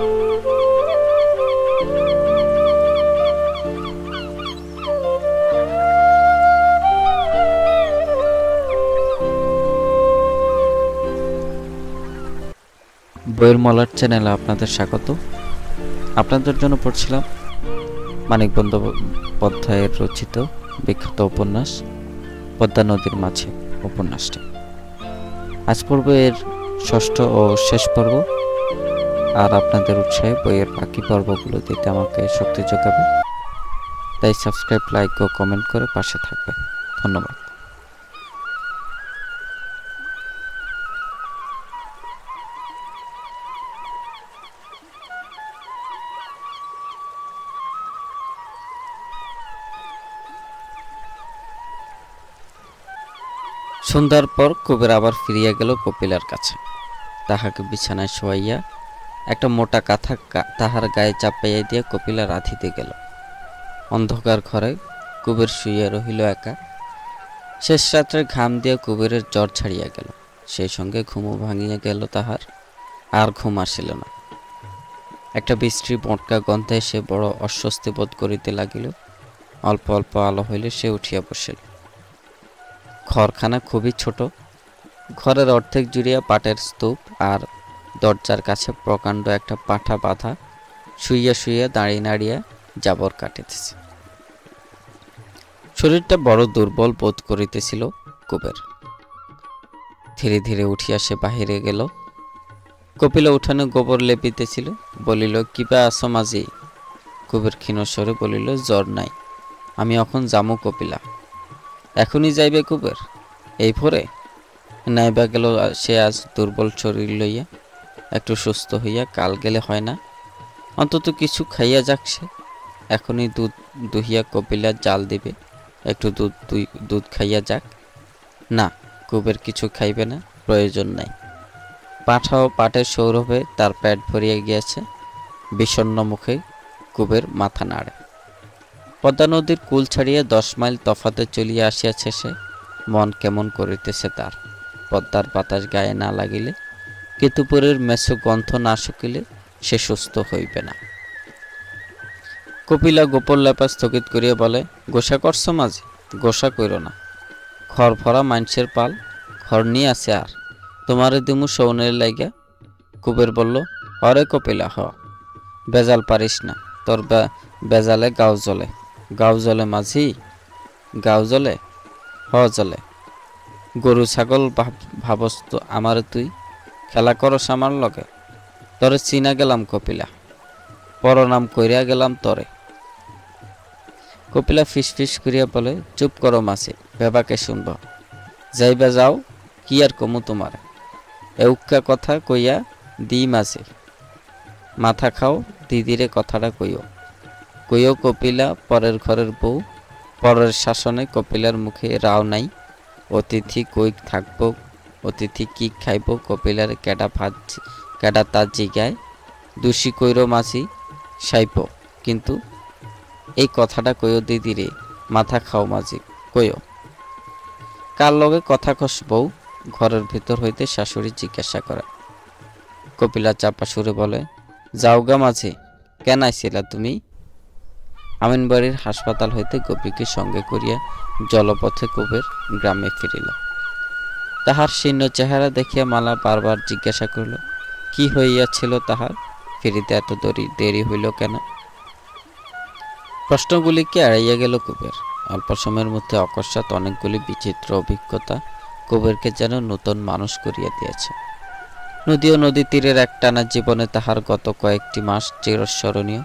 বইয়ের মলার চ্যানেলে আপনাদের স্বাগত। আপনাদের জন্য পড়ছিলাম মানিক বন্দ্যোপাধ্যায়ের রচিত বিখ্যাত উপন্যাস পদ্মা নদীর মাঝে উপন্যাসটি। আজ পর্ব এর ষষ্ঠ ও শেষ পর্ব। আর আপনাদের উৎসাহে বইয়ের বাকি পর্বগুলো দিতে আমাকে শক্তি যোগাবে, তাই সাবস্ক্রাইব, লাইক ও কমেন্ট করে পাশে থাকবে। ধন্যবাদ। সন্ধ্যার পর কুবের আবার ফিরিয়া গেল কপিলার কাছে। তাহাকে বিছানায় শোয়াইয়া একটা মোটা কাঁথা তাহার গায়ে চাপাইয়া দিয়া কপিলা রাঁধিতে গেল। অন্ধকার ঘরে কুবের শুইয়া রহিল একা। শেষ রাত্রে ঘাম দিয়া কুবেরের জ্বর ছাড়িয়া গেল, সেই সঙ্গে ঘুমও ভাঙিয়া গেল তাহার। আর ঘুম আসিল না। একটা বৃষ্টির বটকা গন্ধে সে বড় অস্বস্তি বোধ করিতে লাগিল। অল্প অল্প আলো হইলে সে উঠিয়া বসিল। ঘরখানা খুবই ছোট। ঘরের অর্ধেক জুড়িয়া পাটের স্তূপ, আর দরজার কাছে প্রকাণ্ড একটা পাঁঠা বাঁধা। শুইয়া শুইয়া দাঁড়িয়ে দাঁড়িয়ে জাবর কাটিতেছে। শরীরটা বড় দুর্বল বোধ করিতেছিল কুবের। ধীরে ধীরে উঠিয়া সে বাহিরে গেল। কপিলা উঠানে গোবর লেপিতেছিল। বলিল, কিবা আছো মাঝি? কুবের ক্ষীণস্বরে বলিল, জ্বর নাই, আমি এখন যামু কপিলা। এখনই যাইবে কুবের? এই ভোরে? নাইবা গেল সে আজ দুর্বল শরীর লইয়া, একটু সুস্থ হইয়া কাল গেলে হয় না? অন্তত কিছু খাইয়া যাক সে। এখনই দুধ দুহিয়া কপিলা জাল দিবে, একটু দুধ খাইয়া যাক। না, কুবের কিছু খাইবে না, প্রয়োজন নাই। পাঁঠা ও পাটের সৌরভে তার পেট ভরিয়া গিয়াছে। বিষণ্ণ মুখে কুবের মাথা নাড়ে। পদ্মা নদীর কুল ছাড়িয়া 10 মাইল তফাতে চলিয়া আসিয়াছে সে। মন কেমন করিতেছে তার। পদ্মার বাতাস গায়ে না লাগিলে, কেতুপুরের মেছো গন্ধ না শুকিলে সে সুস্থ হইবে না। কপিলা গোপর লেপা স্থগিত করিয়া বলে, গোসা করছো মাঝি? গোসা কইর না, খড় ভরা মানুষের পাল, খড় নিয়ে আছে আর তোমারে দিমু সৌনের লাইগা। কুবের বলল, হরে কপিলা, হ, বেজাল পারিস না, তোর বেজালে গাও জ্বলে। গাও জ্বলে মাঝি? গাও জ্বলে? হ জ্বলে। গরু ছাগল ভাবস তো আমারে তুই? খেলা করস আমার লগে? তরে চিনা গেলাম কপিলা, পরনাম কইরা গেলাম তরে। কপিলা ফিস ফিস করিয়া বলে, চুপ করো মাসি, বেবাকে শুনব। যাইবা যাও, কি আর কমু তোমার? এউক্কা কথা কইয়া দি মাসি, মাথা খাও, দিদিরে কথাটা কইও। কইও কপিলা পরের ঘরের বউ, পরের শাসনে কপিলার মুখে রাও নাই। অতিথি কই থাকবো, অতিথি কি খাইব, কপিলার কেডা তার জিগায়। দোষী কইর মাসি, সাইপ, কিন্তু এই কথাটা কইও দিদিরে, মাথা খাও মাঝি, কইও। কার লগে কথা কস বউ? ঘরের ভিতর হইতে শাশুড়ি জিজ্ঞাসা করে। কপিলা চাপা সুরে বলে, যাওগা মাঝি, কেন আইছিলা তুমি? আমিনবাড়ির হাসপাতাল হইতে গোপীকে সঙ্গে করিয়া জলপথে কুবের গ্রামে ফিরিল। তাহার শীর্ণ চেহারা দেখিয়া মালা বারবার জিজ্ঞাসা করিল, কি হইয়াছিল তাহার? ফিরিতে এত দেরি হইল কেন? প্রশ্নগুলিকে এড়াইয়া গেল কুবের। অল্প সময়ের মধ্যে অকস্মাৎ অনেকগুলি বিচিত্র অভিজ্ঞতা কুবেরকে যেন নূতন মানুষ করিয়া দিয়েছে। নদী ও নদী তীরের একটানা জীবনে তাহার গত কয়েকটি মাস চিরস্মরণীয়।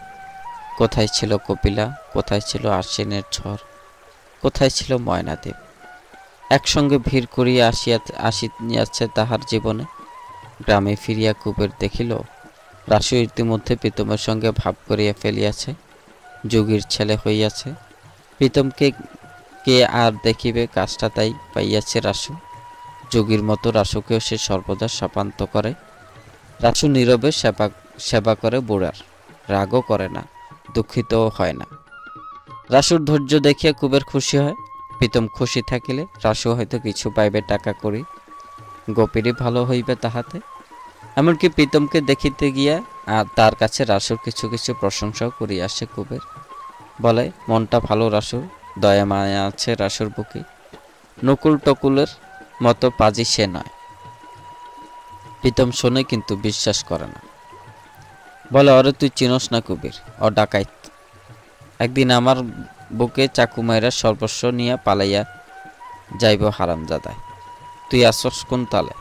কোথায় ছিল কপিলা, কোথায় ছিল আশ্বিনের ঝড়, কোথায় ছিল ময়নাদেব? একসঙ্গে ভিড় করিয়া আসিয়াছে তাহার জীবনে। গ্রামে ফিরিয়া কুবের দেখিল, রাসু ইতিমধ্যে প্রীতমের সঙ্গে ভাব করিয়া ফেলিয়াছে, যোগীর ছেলে হইয়াছে। প্রীতমকে কে আর দেখিবে? কাজটা তাই পাইয়াছে রাসু। যোগীর মতো রাসুকেও সে সর্বদা শাপান্ত করে। রাসু নীরবে সেবা করে বুড়ার, রাগও করে না, দুঃখিতও হয় না। রাসুর ধৈর্য দেখিয়া কুবের খুশি হয়। প্রীতম খুশি থাকিলে রাসু হয়তো কিছু পাইবে টাকা করি, গোপীরই ভালো হইবে তাহাতে। এমনকি প্রীতমকে দেখিতে গিয়া আর তার কাছে রাসুর কিছু কিছু প্রশংসাও করিয়া আসে কুবের। বলে, মনটা ভালো রাসুর, দয়া মায়া আছে রাসুর বুকে, নকুল টকুলের মতো পাজি সে নয়। প্রীতম শোনে কিন্তু বিশ্বাস করে না। বলে, অরে তুই চিনস না কুবির, ও ডাকাইত। একদিন আমার বুকে চাকু মাইরা সর্বস্ব নিয়ে পালাইয়া যাইব হারামজাদায়। তুই আসস কোন তালে?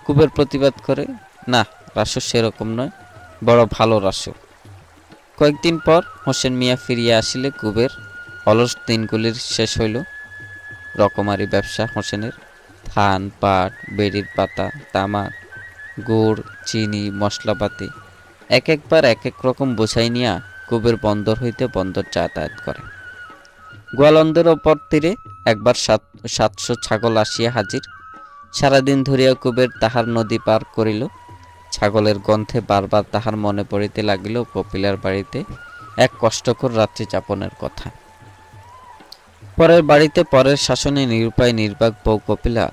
কুবের প্রতিবাদ করে, না রাসু সেরকম নয়, বড় ভালো রাসু। কয়েকদিন পর হোসেন মিয়া ফিরিয়া আসিলে কুবের অলস দিনগুলির শেষ হইল। রকমারি ব্যবসা হোসেনের, ধান পাট বেড়ির পাতা তামাক গুড় চিনি মশলাপাতি এক একবার এক এক রকম বোঝাই নিয়া কুবের বন্দর হইতে বন্দর যাতায়াত করে। গোয়ালন্দের ওপর তীরে একবার 700 ছাগল আসিয়া হাজির। সারাদিন ধরিয়া কুবের তাহার নদী পার করিল। ছাগলের গন্ধে বারবার তাহার মনে পড়িতে লাগিল কপিলার বাড়িতে এক কষ্টকর রাত্রি যাপনের কথা। পরের বাড়িতে পরের শাসনে নিরুপায় নির্বাক বউ কপিলা,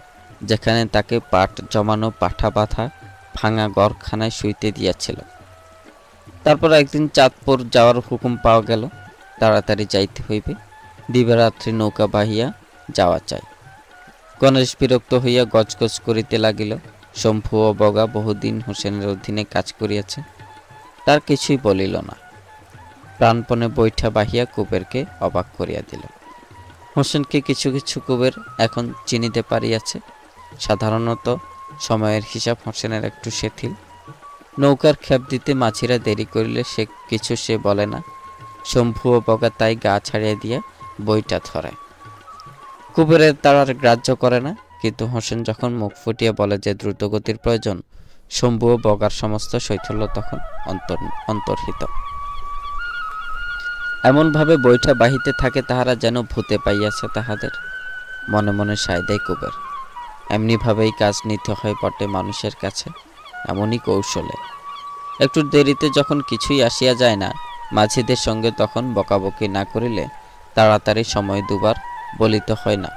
যেখানে তাকে পাট জমানো পাঠা বাঁধা ভাঙা গড়খানায় শুইতে দিয়াছিল। তারপর একদিন চাঁদপুর যাওয়ার হুকুম পাওয়া গেল। তাড়াতাড়ি যাইতে হইবে, দিবারাত্রি নৌকা বাহিয়া যাওয়া চাই। গণেশ বিরক্ত হইয়া গজগজ করিতে লাগিল। শম্ভু ও বগা বহুদিন হোসেনের অধীনে কাজ করিয়াছে, তার কিছুই বলিল না। প্রাণপণে বৈঠা বাহিয়া কুবেরকে অবাক করিয়া দিল। হোসেনকে কিছু কিছু কুবের এখন চিনিতে পারিয়াছে। সাধারণত সময়ের হিসাব হোসেনের একটু শিথিল। নৌকার খেপ দিতে মাঝিরা দেরি করিলে সে বলে না। শম্ভু ও বগা তাই গা ছাড়িয়া দিয়া বইটা ধরায়। কুবেরের তাড়ার গ্রাহ্য করে না, কিন্তু হোসেন যখন মুখ ফুটিয়ে বলে যে দ্রুতগতির প্রয়োজন, শম্ভু ও বগার সমস্ত শৈথল্য তখন অন্তর্হিত। এমনভাবে বইটা বাহিতে থাকে তাহারা যেন ভূতে পাইয়াছে তাহাদের। মনে মনে সায় দেয় কুবের। এমনিভাবেই কাজ নিতে হয় বটে মানুষের কাছে, এমনই কৌশলে। একটু দেরিতে যখন কিছুই আসিয়া যায় না মাঝিদের সঙ্গে, তখন বকাবকি না করিলে তাড়াতাড়ি সময় দুবার বলিতে হয় না।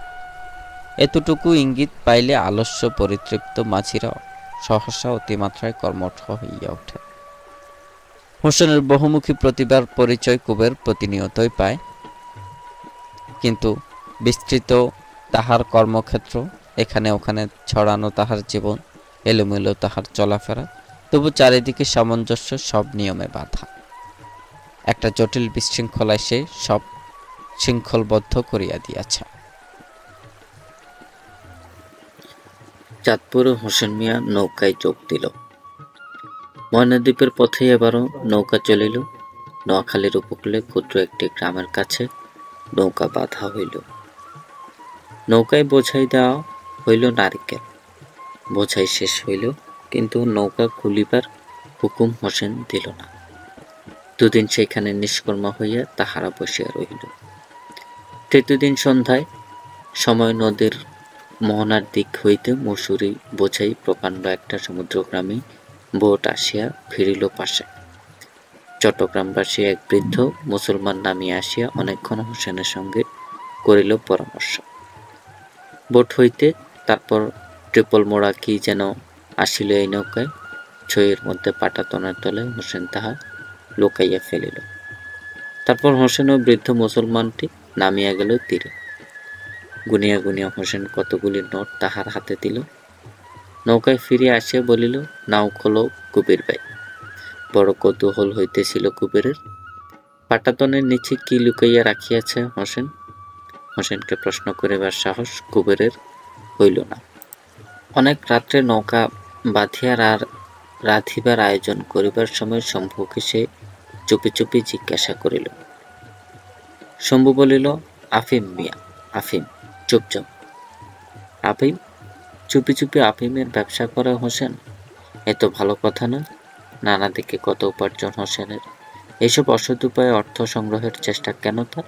এতটুকু ইঙ্গিত পাইলে আলস্য পরিতৃপ্ত মাঝিরা সহসা অতিমাত্রায় কর্মঠ হইয়া ওঠে। হোসেনের বহুমুখী প্রতিভার পরিচয় কুবের প্রতিনিয়তই পায়, কিন্তু বিস্তৃত তাহার কর্মক্ষেত্র, এখানে ওখানে ছড়ানো তাহার জীবন, এলোমেলো তাহার চলাফেরা, তবু চারিদিকে সামঞ্জস্য, সব নিয়মে বাঁধা। একটা জটিল বিশৃঙ্খলায় সে সব শৃঙ্খলবদ্ধ করিয়া দিয়াছে। চাঁদপুরে হোসেন মিয়া নৌকায় যোগ দিল। ময়নাদ্বীপের পথে এবারও নৌকা চলিল। নোয়াখালীর উপকূলে ক্ষুদ্র একটি গ্রামের কাছে নৌকা বাঁধা হইল। নৌকায় বোঝাই দেওয়া হইল নারিকেল। বোঝাই শেষ হইল, কিন্তু নৌকা খুলিবার হুকুম হোসেন দিল না। দুদিন সেইখানে নিষ্কর্মা হইয়া তাহারা বসিয়া রহিল। তৃতীয় দিন সন্ধ্যায় সময় নদীর মোহনার দিক হইতে মসুরি বোঝাই প্রকাণ্ড একটা সমুদ্রগ্রামী বোট আসিয়া ফিরিল পাশে। চট্টগ্রামবাসী এক বৃদ্ধ মুসলমান নামিয়া আসিয়া অনেকক্ষণ হোসেনের সঙ্গে করিল পরামর্শ। বোট হইতে তারপর ট্রিপল মোড়া কি যেন আসিল এই নৌকায়। ছইয়ের মধ্যে পাটাতনের তলে হোসেন তাহা লুকাইয়া ফেলিল। তারপর হোসেন ও বৃদ্ধ মুসলমানটি নামিয়া গেল তীরে। গুনিয়া গুনিয়া হোসেন কতগুলি নোট তাহার হাতে দিল। নৌকায় ফিরিয়া আসিয়া বলিল, নাও খোলো কুবির ভাই। বড় কৌতূহল হইতেছিল কুবেরের। পাটাতনের নিচে কি লুকাইয়া রাখিয়াছে হোসেন? হোসেনকে প্রশ্ন করিবার সাহস কুবেরের হইল না। অনেক রাত্রে নৌকা বাঁধিয়া রাধিবার আয়োজন করিবার সময় শম্ভুকে সে চুপি চুপি জিজ্ঞাসা করিল। শম্ভু বলিল, আফিম মিয়া, আফিম। চুপচাপ। আফিম? চুপি চুপি আফিমের ব্যবসা করে হোসেন? এত ভালো কথা নয়। নানা দিকে কত উপার্জন হোসেনের। এইসব অসৎ উপায়ে অর্থ সংগ্রহের চেষ্টা কেন তার?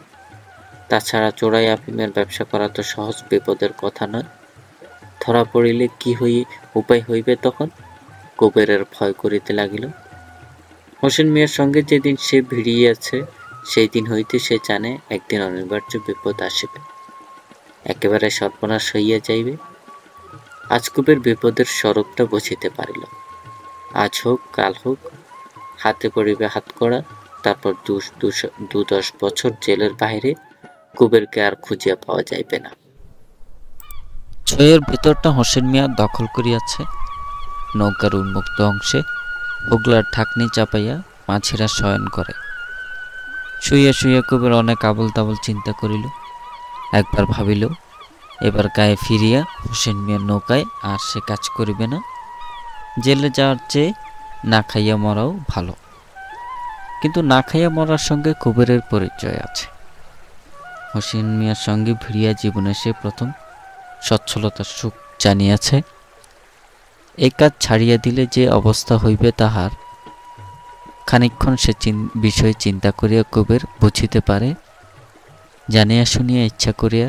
তাছাড়া চোরাই আফিমের ব্যবসা করা তো সহজ বিপদের কথা নয়। ধরা পড়িলে কি উপায় হইবে তখন? কুবেরের ভয় করিতে লাগিল। হোসেন মিয়ার সঙ্গে যেদিন সে ভিড়িয়াছে সেই দিন হইতে সে জানে একদিন অনিবার্য বিপদ আসিবে, একেবারে সর্বনাশ হইয়া যাইবে। আজ কুবের বিপদের স্বরূপটা বুঝিতে পারিল। আজ হোক কাল হোক হাতে পড়িবে হাতকড়া, তারপর 10 বছর জেলের বাহিরে কুবেরকে আর খুঁজিয়া পাওয়া যাইবে না। ছয়ের ভেতরটা হোসেন মিয়া দখল করিয়াছে। নৌকার উন্মুক্ত অংশে হুগলার ঢাকনি চাপাইয়া মাঝিরা শয়ন করে। শুইয়া শুইয়া কুবের অনেক আবল তাবল চিন্তা করিল। একবার ভাবিল এবার গায়ে ফিরিয়া হোসেন মিয়ার নৌকায় আর সে কাজ করিবে না। জেলে যাওয়ার চেয়ে না খাইয়া মরাও ভালো। কিন্তু না খাইয়া মরার সঙ্গে কুবেরের পরিচয় আছে। হোসেন মিয়ার সঙ্গে ভিড়িয়া জীবনে সে প্রথম সচ্ছলতার সুখ জানিয়াছে। এই কাজ ছাড়িয়া দিলে যে অবস্থা হইবে তাহার খানিকক্ষণ সে বিষয়ে চিন্তা করিয়া কুবের বুঝিতে পারে। জানিয়া শুনিয়া ইচ্ছা করিয়া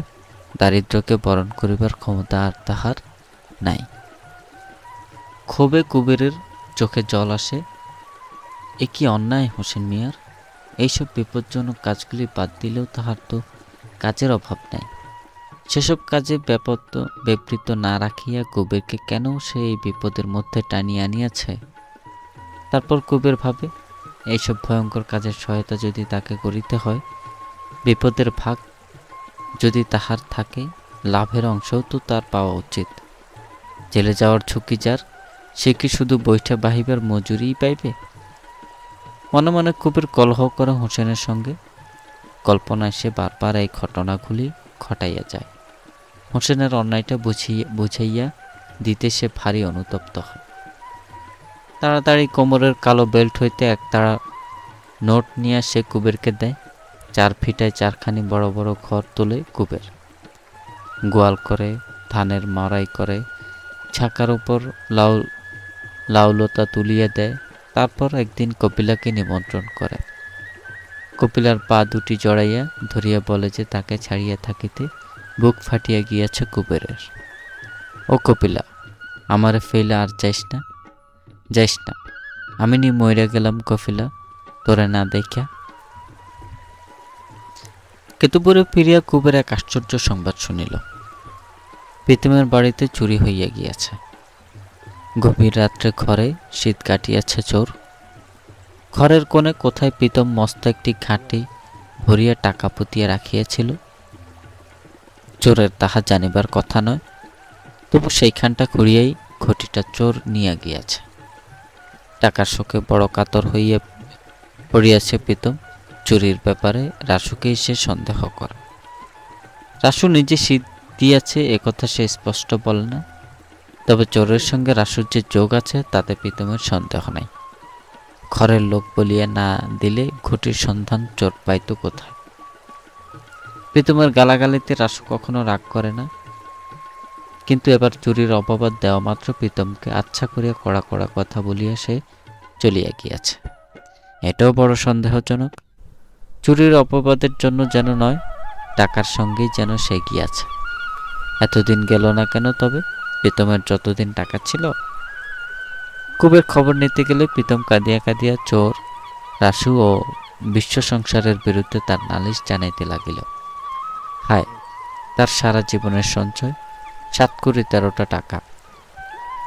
দারিদ্র্যকে বরণ করিবার ক্ষমতা আর তাহার নাই। ক্ষোভে কুবেরের চোখে জল আসে। এ কি অন্যায় হোসেন মিয়ার! এইসব বিপজ্জনক কাজগুলি বাদ দিলেও তাহার তো কাজের অভাব নাই। সেসব কাজে ব্যাপৃত না রাখিয়া কুবেরকে কেন সে এই বিপদের মধ্যে টানিয়া আনিয়াছে? তারপর কুবের ভাবে, এইসব ভয়ঙ্কর কাজের সহায়তা যদি তাকে করিতে হয়, বিপদের ভাগ যদি তাহার থাকে, লাভের অংশও তো তার পাওয়া উচিত। জেলে যাওয়ার ঝুঁকি যার, সে কি শুধু বৈঠা বাহিবার মজুরিই পাইবে? মনে মনে কুবের কলহ করে হোসেনের সঙ্গে। কল্পনায় সে বারবার এই ঘটনাগুলি ঘটাইয়া যায়। হোসেনের অন্যায়টা বুঝাইয়া দিতে সে ভারী অনুতপ্ত হয়। তাড়াতাড়ি কোমরের কালো বেল্ট হইতে একতাড়া নোট নিয়ে সে কুবেরকে দেয়। 4 ফিটায় 4খানি বড় বড় ঘর তোলে কুবের। গোয়াল করে, ধানের মারাই করে, ছাকার উপর লাউলতা তুলিয়া দেয়। তারপর একদিন কপিলাকে নিমন্ত্রণ করে। কপিলার পা দুটি জড়াইয়া ধরিয়া বলে যে তাকে ছাড়িয়া থাকিতে বুক ফাটিয়া গিয়াছে কুবেরের। ও কপিলা, আমারে ফেলে আর যাইস না, যাইস না, আমি নি মইরা গেলাম কপিলা তোরে না দেখা। কেতুপুরে ফিরিয়া কুবের এক আশ্চর্য সংবাদ শুনিল। প্রীতমের বাড়িতে চুরি হইয়া গিয়াছে। গভীর রাত্রে ঘরে শীত কাটিয়াছে চোর। ঘরের কোণে কোথায় প্রীতম মস্ত একটি ঘাঁটি ভরিয়া টাকা পুতিয়া রাখিয়াছিল। চোরের তাহা জানিবার কথা নয়, তবু সেইখানটা খুঁড়িয়াই ঘটিটা চোর নিয়া গিয়াছে। টাকার শোকে বড় কাতর হইয়া পড়িয়াছে প্রীতম। চুরির ব্যাপারে রাসুকেই সে সন্দেহ করে। রাসু নিজে শীত দিয়াছে একথা সে স্পষ্ট বলে না, তবে চোরের সঙ্গে রাসুর যে যোগ আছে তাতে প্রীতমের সন্দেহ নাই। ঘরের লোক বলিয়া না দিলে ঘটির সন্ধান চোর পাইত কোথায়? প্রীতমের গালাগালিতে রাসু কখনো রাগ করে না, কিন্তু এবার চুরির অপবাদ দেওয়া মাত্র প্রীতমকে আচ্ছা করিয়া কড়া কড়া কথা বলিয়া সে চলিয়া গিয়াছে। এটাও বড় সন্দেহজনক। চুরির অপবাদের জন্য যেন নয়, টাকার সঙ্গেই যেন সে গিয়াছে। এতদিন গেল না কেন তবে? প্রীতমের যতদিন টাকা ছিল। কুবের খবর নিতে গেলে প্রীতম কাঁদিয়া কাঁদিয়া চোর, রাসু ও বিশ্ব সংসারের বিরুদ্ধে তার নালিশ জানাইতে লাগিল। হায়, তার সারা জীবনের সঞ্চয় 7 টাকা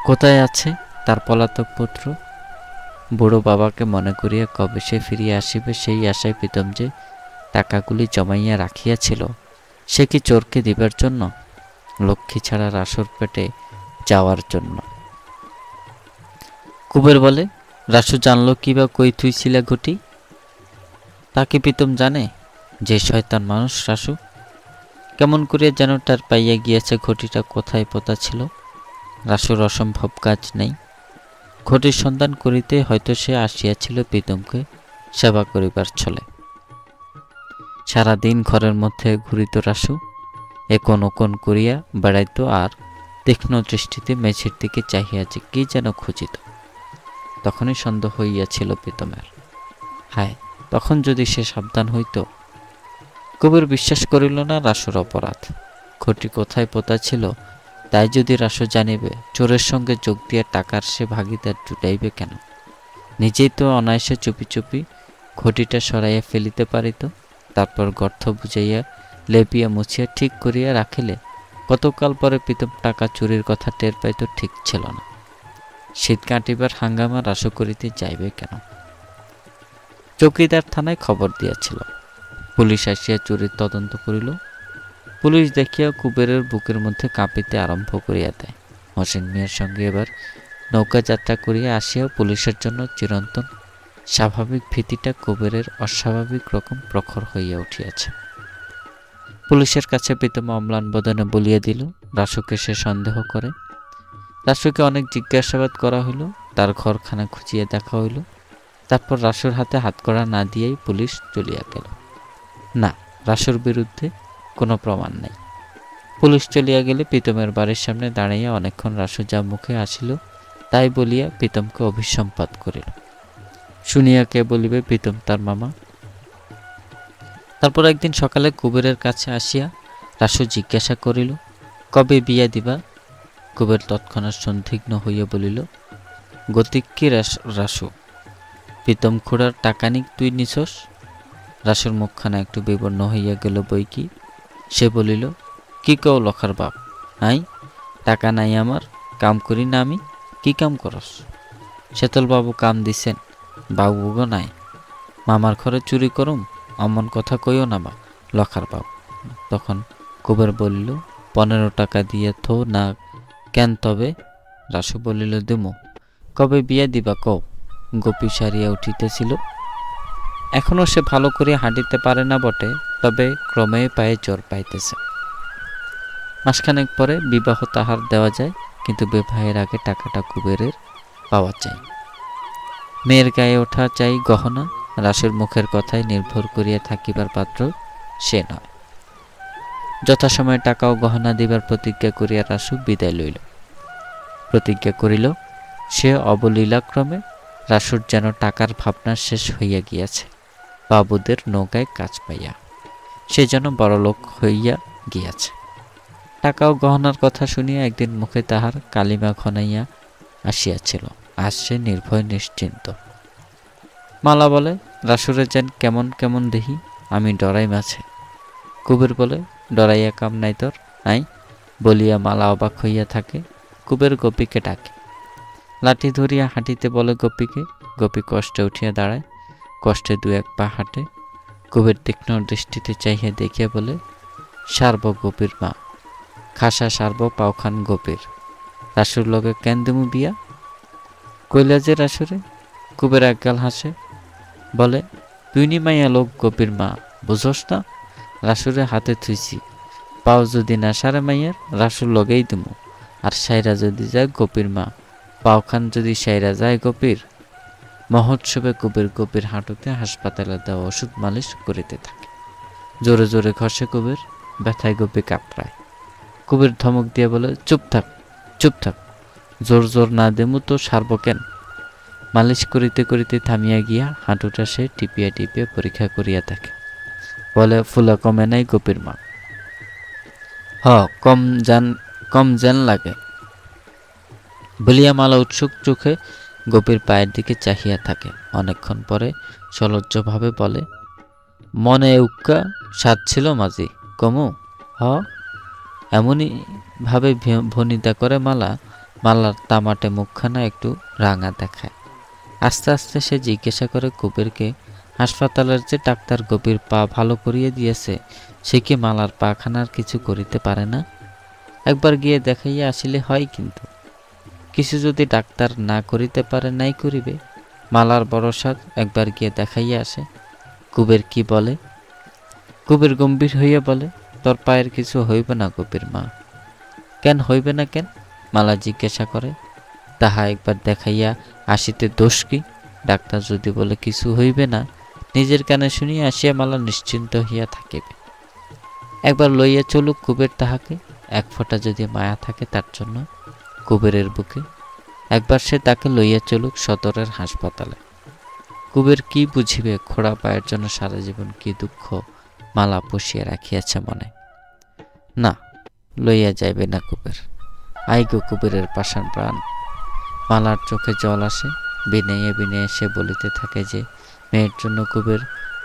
কোথায় আছে তার পলাতক পুত্র? বুড়ো বাবাকে মনে করিয়া কবে সে ফিরিয়া আসিবে সেই আশায় প্রীতম যে টাকাগুলি জমাইয়া রাখিয়াছিল, সে কি চোরকে দিবার জন্য? লক্ষ্মী ছাড়া রাসুর পেটে যাওয়ার জন্য? কুবের বলে, রাসু জানলো কি বা কই থুইছিলা ঘটি? তাকে প্রীতম জানে? যে শয়তান মানুষ রাসু, কেমন করিয়া যেন তার পাইয়া গিয়াছে ঘটিটা কোথায় পোতা ছিল। রাসুর অসম্ভব কাজ নেই। ঘটির সন্ধান করিতে হয়তো সে আসিয়াছিল প্রীতমকে সেবা করিবার ছলে। সারাদিন ঘরের মধ্যে ঘুরিত রাসু, একন ওকন করিয়া বেড়াইত আর তীক্ষ্ণ দৃষ্টিতে মেঝের দিকে চাহিয়া যে কি যেন খুঁজিত। তখনই সন্দেহ হইয়াছিল প্রীতমের। হায়, তখন যদি সে সাবধান হইত! কবির বিশ্বাস করিল না রাসুর অপরাধ। ঘটি কোথায় পোতা ছিল তাই যদি রাসু জানিবে, চোরের সঙ্গে যোগ দিয়া টাকার সে ভাগিদার জুটাইবে কেন? নিজেই তো অনায়াসে চুপি চুপি ঘটিটা সরাইয়া ফেলিতে পারিত। তারপর গর্ত বুঝাইয়া লেপিয়া মুছিয়া ঠিক করিয়া রাখিলে কতকাল পরে প্রীতম টাকা চুরির কথা টের পাইত ঠিক ছিল না। শীত কাটিবার হাঙ্গামা রাসু করিতে যাইবে কেন? চৌকিদার থানায় খবর দিয়াছিল। পুলিশ আসিয়া চুরির তদন্ত করিল। পুলিশ দেখিয়া কুবেরের বুকের মধ্যে কাঁপিতে আরম্ভ করিয়া দেয়। মহসিন মিয়ার সঙ্গে এবার নৌকা যাত্রা করিয়া আসিয়াও পুলিশের জন্য চিরন্তন স্বাভাবিক ভীতিটা কুবেরের অস্বাভাবিক রকম প্রখর হইয়া উঠিয়াছে। পুলিশের কাছে প্রীতম অম্লান বদনে বলিয়া দিল রাসুকে সে সন্দেহ করে। রাসুকে অনেক জিজ্ঞাসাবাদ করা হইল, তার ঘরখানা খুঁজিয়া দেখা হইল। তারপর রাসুর হাতে হাতকড়া না দিয়েই পুলিশ চলিয়া গেল। না, রাসুর বিরুদ্ধে কোনো প্রমাণ নাই। পুলিশ চলিয়া গেলে প্রীতমের বাড়ির সামনে দাঁড়াইয়া অনেকক্ষণ রাসু যা মুখে আসিল তাই বলিয়া প্রীতমকে অভিসম্পাত করিল। শুনিয়া কে বলিবে প্রীতম তার মামা? তারপর একদিন সকালে কুবেরের কাছে আসিয়া রাসু জিজ্ঞাসা করিল, কবে বিয়া দিবা? কুবের তৎক্ষণাৎ সন্দিগ্ধ হইয়া বলিল, গতিক কি রাসু? প্রীতম খুড়ার টাকানিক তুই নিছস? রাসুর মুখখানা একটু বিবর্ণ হইয়া গেল বই কি। সে বলিল, কি কও লখার বাপ? নাই, টাকা নাই আমার, কাম করি না আমি। কি কাম করস? শেতলবাবু কাম দিছেন, বাবুগো নাই। মামার ঘরে চুরি করুম অমন কথা কইও না বা লখার বাপ। তখন কুবের বলিল, 15 টাকা দিয়ে থো না কেন তবে? রাসু বলিল, দেমু। কবে বিয়া দিবা কও? গোপী সারিয়া উঠিতেছিল। এখনও সে ভালো করে হাঁটিতে পারে না বটে, তবে ক্রমে পায়ে জোর পাইতেছে। মাসখানেক পরে বিবাহ তাহার দেওয়া যায়, কিন্তু বিবাহের আগে টাকাটা কুবেরের পাওয়া চাই। মেয়ের গায়ে ওঠা চাই গহনা। রাসুর মুখের কথায় নির্ভর করিয়া থাকিবার পাত্র সে নয়। যথাসময়ে টাকা ও গহনা দিবার প্রতিজ্ঞা করিয়া রাসু বিদায় লইল। প্রতিজ্ঞা করিল সে অবলীলাক্রমে রাসুর যেন টাকার ভাবনা শেষ হইয়া গিয়াছে। বাবুদের নৌকায় কাজ পাইয়া সে যেন বড়লোক হইয়া গিয়াছে। টাকা ও গহনার কথা শুনিয়া একদিন মুখে তাহার কালিমা ঘনাইয়া আসিয়াছিল। আজ সে নির্ভয় নিশ্চিন্ত। মালা বলে, রাসুরে যেন কেমন কেমন দেহি, আমি ডরাই মাছে। কুবের বলে, ডরাইয়া কাম নাই তোর, নাই বলিয়া মালা অবাক হইয়া থাকে। কুবের গোপীকে ডাকে, লাঠি ধরিয়া হাঁটিতে বলে গোপীকে। গোপী কষ্টে উঠিয়া দাঁড়ায়, কষ্টে 2-1 পা হাঁটে। কুবের তীক্ষ্ণ দৃষ্টিতে চাহিয়া দেখিয়া বলে, সারব গোপীর মা, খাসা সারব পাওখান গোপীর। রাসুর লগে কেন দিমু বিয়া? কইলা যে রাসুরে। কুবের একগাল হাসে, বলে, তুই নি মাইয়া লোক গোপীর মা, বুঝস না? রাসুরে হাতে থুইছি, পাও যদি না সারে মাইয়ার, রাসুর লগেই দিমু। আর সাইরা যদি যায় গোপীর মা, পাওখান যদি সাইরা যায় গোপীর। মহোৎসবে কুবের গোপীর হাঁটুতে হাসপাতালে দেওয়া ওষুধ মালিশ করিতে থাকে। জোরে জোরে ঘষে কুবের, ব্যথায় গোপী কাঁপড়ায়। কুবের ধমক দিয়ে বলে, চুপ থাক, চুপ থাক, জোর জোর না দেমু তো সারব কেন? মালিশ করিতে করিতে থামিয়া গিয়া হাঁটুটা সে টিপিয়া টিপিয়া পরীক্ষা করিয়া থাকে। বলে, ফুলা কমে নাই গোপীর মা? হ, কম যেন লাগে বলিয়া মালা উৎসুক চোখে গোপীর পায়ের দিকে চাহিয়া থাকে। অনেকক্ষণ পরে সলজ্জভাবে বলে, মনে উক্কা স্বাদ ছিল মাঝি, কমু? হ। এমনই ভাবে ভনিতা করে মালা। মালার তামাটে মুখখানা একটু রাঙা দেখায়। আস্তে আস্তে সে জিজ্ঞাসা করে কুবেরকে, হাসপাতালের যে ডাক্তার গোপীর পা ভালো করিয়ে দিয়েছে, সে কি মালার পাখানার কিছু করিতে পারে না? একবার গিয়ে দেখাইয়া আসিলে হয়, কিন্তু কিছু যদি ডাক্তার না করিতে পারে নাই করিবে। মালার ভরসা একবার গিয়ে দেখাইয়া আসে। কুবের কি বলে? কুবের গম্ভীর হইয়া বলে, তোর পায়ের কিছু হইবে না গোপীর মা। কেন হইবে না কেন? মালা জিজ্ঞাসা করে। তাহা একবার দেখাইয়া আসিতে দোষ কি? ডাক্তার যদি বলে কিছু হইবে না, নিজের কানে শুনিয়া আসিয়া মালা নিশ্চিন্ত হইয়া থাকিবে। একবার লইয়া চলুক কুবের তাহাকে। 1 ফোঁটা যদি মায়া থাকে তার জন্য কুবেরের বুকে, একবার সে তাকে লইয়া চলুক সদরের হাসপাতালে। কুবের কি বুঝিবে খোড়া পায়ের জন্য সারা জীবন কি দুঃখ মালা পুষিয়া রাখিয়াছে মনে। না, লইয়া যাইবে না কুবের। আইগো কুবেরের পাষাণ প্রাণ। মালার চোখে জল আসে। বিনয়ে বিনয়ে সে বলিতে থাকে যে মেয়ের জন্য কুবের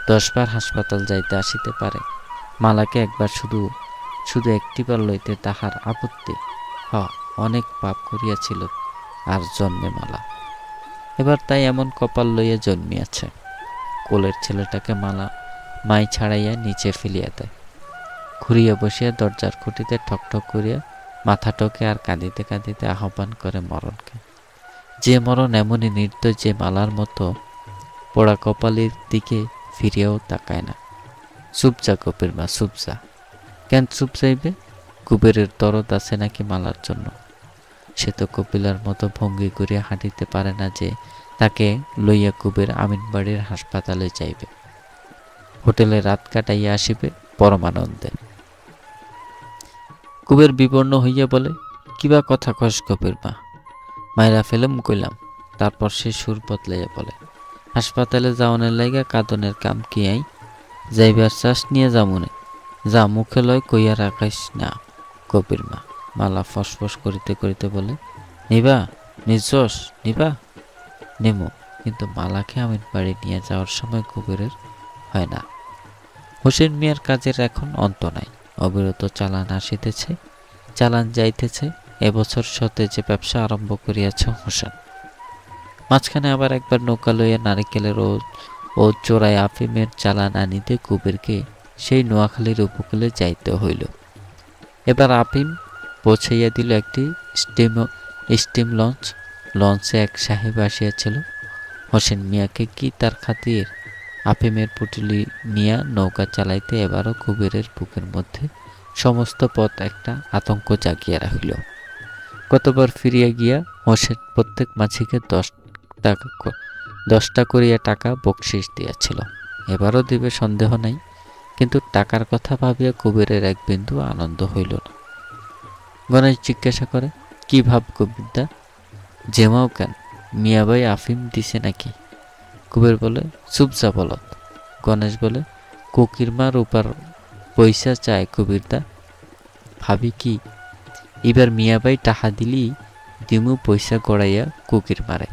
10 বার হাসপাতাল যাইতে আসিতে পারে। মালাকে একবার শুধু একটিবার লইতে তাহার আপত্তি। অনেক পাপ করিয়াছিল আর জন্মে মালা। এবার তাই এমন কপাল লইয়া জন্মিয়াছে, কোলের ছেলেটাকে মালা মাই ছাড়াইয়া নিচে ফেলিয়া দেয়। ঘুরিয়া বসিয়া দরজার খুঁটিতে ঠকঠক করিয়া মাথা টকে আর কাঁদিতে কাঁদিতে আহ্বান করে মরণকে। যে মরণ এমনই নির্দয় যে মালার মতো পোড়া কপালের দিকে ফিরিয়াও তাকায় না। চুপ যা কপির মা, চুপ যা। কেন চুপ যাইবে? কুবেরের দরদ আছে নাকি মালার জন্য? সে তো কপিলার মতো ভঙ্গি করিয়া হাঁটিতে পারে না যে তাকে লইয়া কুবের আমিনবাড়ির হাসপাতালে যাইবে, হোটেলে রাত কাটাইয়া আসিবে পরমানন্দে। কুবের বিবর্ণ হইয়া বলে, কিবা কথা কস কপির মা? মাইরা ফেলম কইলাম। তারপর সে সুর বদলাইয়া বলে, হাসপাতালে যাওনের লাইগা কাঁদনের কাম কি আই? যাইবার শ্বাস নিয়ে যামুনে, যা মুখে লয় কইয়া রাখাইস না। কপির মা মালা ফসফস করিতে করিতে বলে, নিবা নির্জস, নিবা নেমো। কিন্তু মালাকে আমিন বাড়ি নিয়ে যাওয়ার সময় কুবেরের হয় না। হোসেন মিয়ার কাজের এখন অন্ত নাই, অবিরত চালান আসিতেছে, চালান যাইতেছে। এবছর সতে যে ব্যবসা আরম্ভ করিয়াছে হোসেন। মাঝখানে আবার একবার নৌকা লইয়া নারিকেলের ও চোরাই আফিমের চালান আনিতে কুবেরকে সেই নোয়াখালীর উপকূলে যাইতে হইল। এবার আফিম পৌঁছাইয়া দিল একটি স্টিম লঞ্চ। লঞ্চে এক সাহেব আসিয়াছিল। হোসেন মিয়াকে কি তার খাতির আফিমের পুটুলি নিয়া নৌকা চালাইতে এবারও কুবেরের বুকের মধ্যে সমস্ত পথ একটা আতঙ্ক জাগিয়া রাখিল। কতবার ফিরিয়া গিয়া হোসেন প্রত্যেক মাঝিকে 10টা করিয়া টাকা বকশিস দিয়াছিল। এবারও দিবে সন্দেহ নাই, কিন্তু টাকার কথা ভাবিয়া কুবেরের এক বিন্দু আনন্দ হইল না। গণেশ জিজ্ঞাসা করে, কি ভাব কবিরদা, জেমাও কেন? মিয়াবাই আফিম দিছে নাকি? কুবের বলে, চুপ যা বলত। গণেশ বলে, কোকিরমা রূপার পয়সা চায় কবিরদা। ভাবি কি, এবার মিয়াবাই টাহা দিলি দিমু পয়সা গড়াইয়া কুকির মারে।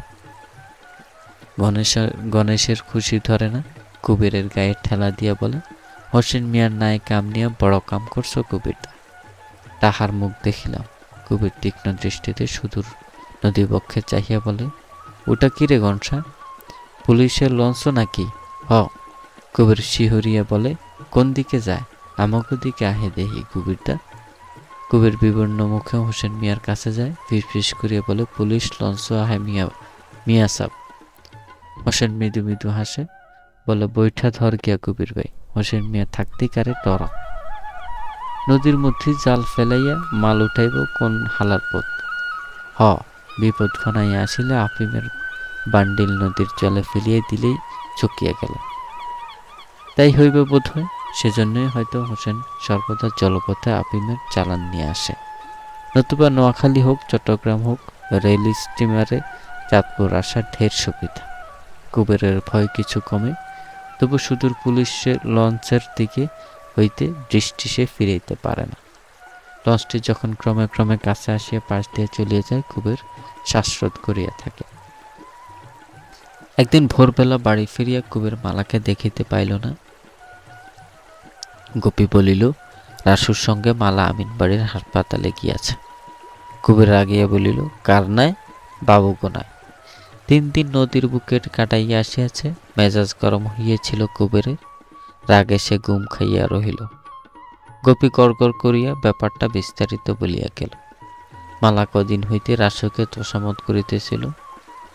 গণেশের খুশি ধরে না। কুবেরের গায়ে ঠেলা দিয়া বলে, হোসেন মিয়ার নাই কাম নিয়ে বড় কাম করছো কবিরদা। তাহার মুখ দেখিলাম। কুবের তীক্ষ্ণ দৃষ্টিতে সুদূর নদীবক্ষে চাহিয়া বলে, ওটা কি রে গনসা, পুলিশের লঞ্চ নাকি? হ। কুবের শিহরিয়া বলে, কোন দিকে যায়? আমাকে দিকে আহে দেহি কুবিরদা। কুবের বিবর্ণ মুখে হোসেন মিয়ার কাছে যায়, ফিস করিয়া বলে, পুলিশ লঞ্চ আহে মিয়া সাব। হোসেন মৃদু মৃদু হাসে, বলে, বৈঠা ধর গিয়া কুবির ভাই। হোসেন মিয়া থাকতেই কারে টরা। নদীর মধ্যে জাল ফেলাইয়া মাল উঠাইব কোন হালার পথ? হ। বিপদ ঘনাইয়া আসিলে আফিমের বান্ডিল নদীর জলে ফেলিয়ে দিলেই চকিয়া গেল। তাই হইবে বোধ হয়। সেজন্যই হয়তো হোসেন সর্বদা জলপথে আফিমের চালান নিয়ে আসে। নতুবা নোয়াখালী হোক, চট্টগ্রাম হোক, রেল স্টিমারে চাঁদপুর আসার ঢের সুবিধা। কুবেরের ভয় কিছু কমে, তবু সুদূর পুলিশের লঞ্চের দিকে হইতে দৃষ্টি সে ফিরাইতে পারে না। লঞ্চটি যখন ক্রমে ক্রমে কাছে আসিয়া পাশ দিয়ে চলিয়া যায়, কুবের শ্বাসরোধ করিয়া থাকে। একদিন ভোরবেলা বাড়ি ফিরিয়া কুবের মালাকে দেখিতে পাইল না। গোপী বলিল, রাসুর সঙ্গে মালা আমিনবাড়ির হাসপাতালে গিয়াছে। কুবের রাগিয়া বলিল, কার নাই? বাবু গোনায়। 3 দিন নদীর বুকে কাটাইয়া আসিয়াছে। মেজাজ গরম হইয়াছিল কুবেরের। রাগে সে গুম খাইয়া রহিল। গোপী গড়গড় করিয়া ব্যাপারটা বিস্তারিত বলিয়া গেল। মালা কদিন হইতে রাসুকে তোষামত করিতেছিল।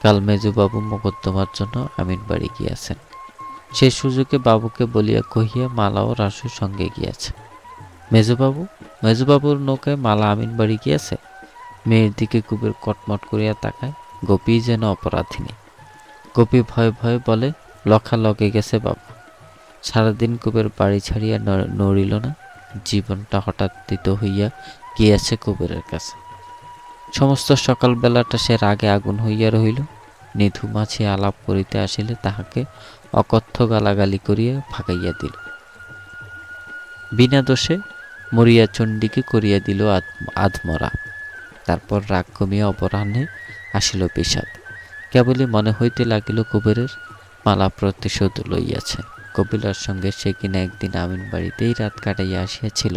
কাল মেজুবাবু মোকদ্দমার জন্য আমিনবাড়ি গিয়াছেন। সে সুযোগে বাবুকে বলিয়া কহিয়া মালাও রাসুর সঙ্গে গিয়াছে। মেজুবাবুর নৌকায় মালা আমিনবাড়ি গিয়াছে? মেয়ের দিকে কুবের কটমট করিয়া তাকায়। গোপী যেন অপরাধিনী। গোপী ভয়ে ভয়ে বলে, লখা লগে গেছে বাবা। সারাদিন কুবের বাড়ি ছাড়িয়া নড়িল না। জীবনটা হঠাৎ দিত হইয়া গিয়াছে কুবেরের কাছে। সমস্ত সকালবেলাটা সে রাগে আগুন হইয়া রহিল। নিধু মাছি আলাপ করিতে আসিলে তাহাকে অকথ্য গালাগালি করিয়া ভাগাইয়া দিল। বিনা দোষে মরিয়া চণ্ডীকে করিয়া দিল আধমরা। তারপর রাগ কমিয়া অপরাহ্নে আসিল বিষাদ। কেবলই মনে হইতে লাগিল কুবেরের মালা প্রতিশোধ লইয়াছে। কপিলার সঙ্গে সে কিনা একদিন আমিনবাড়িতেই রাত কাটাইয়া আসিয়াছিল।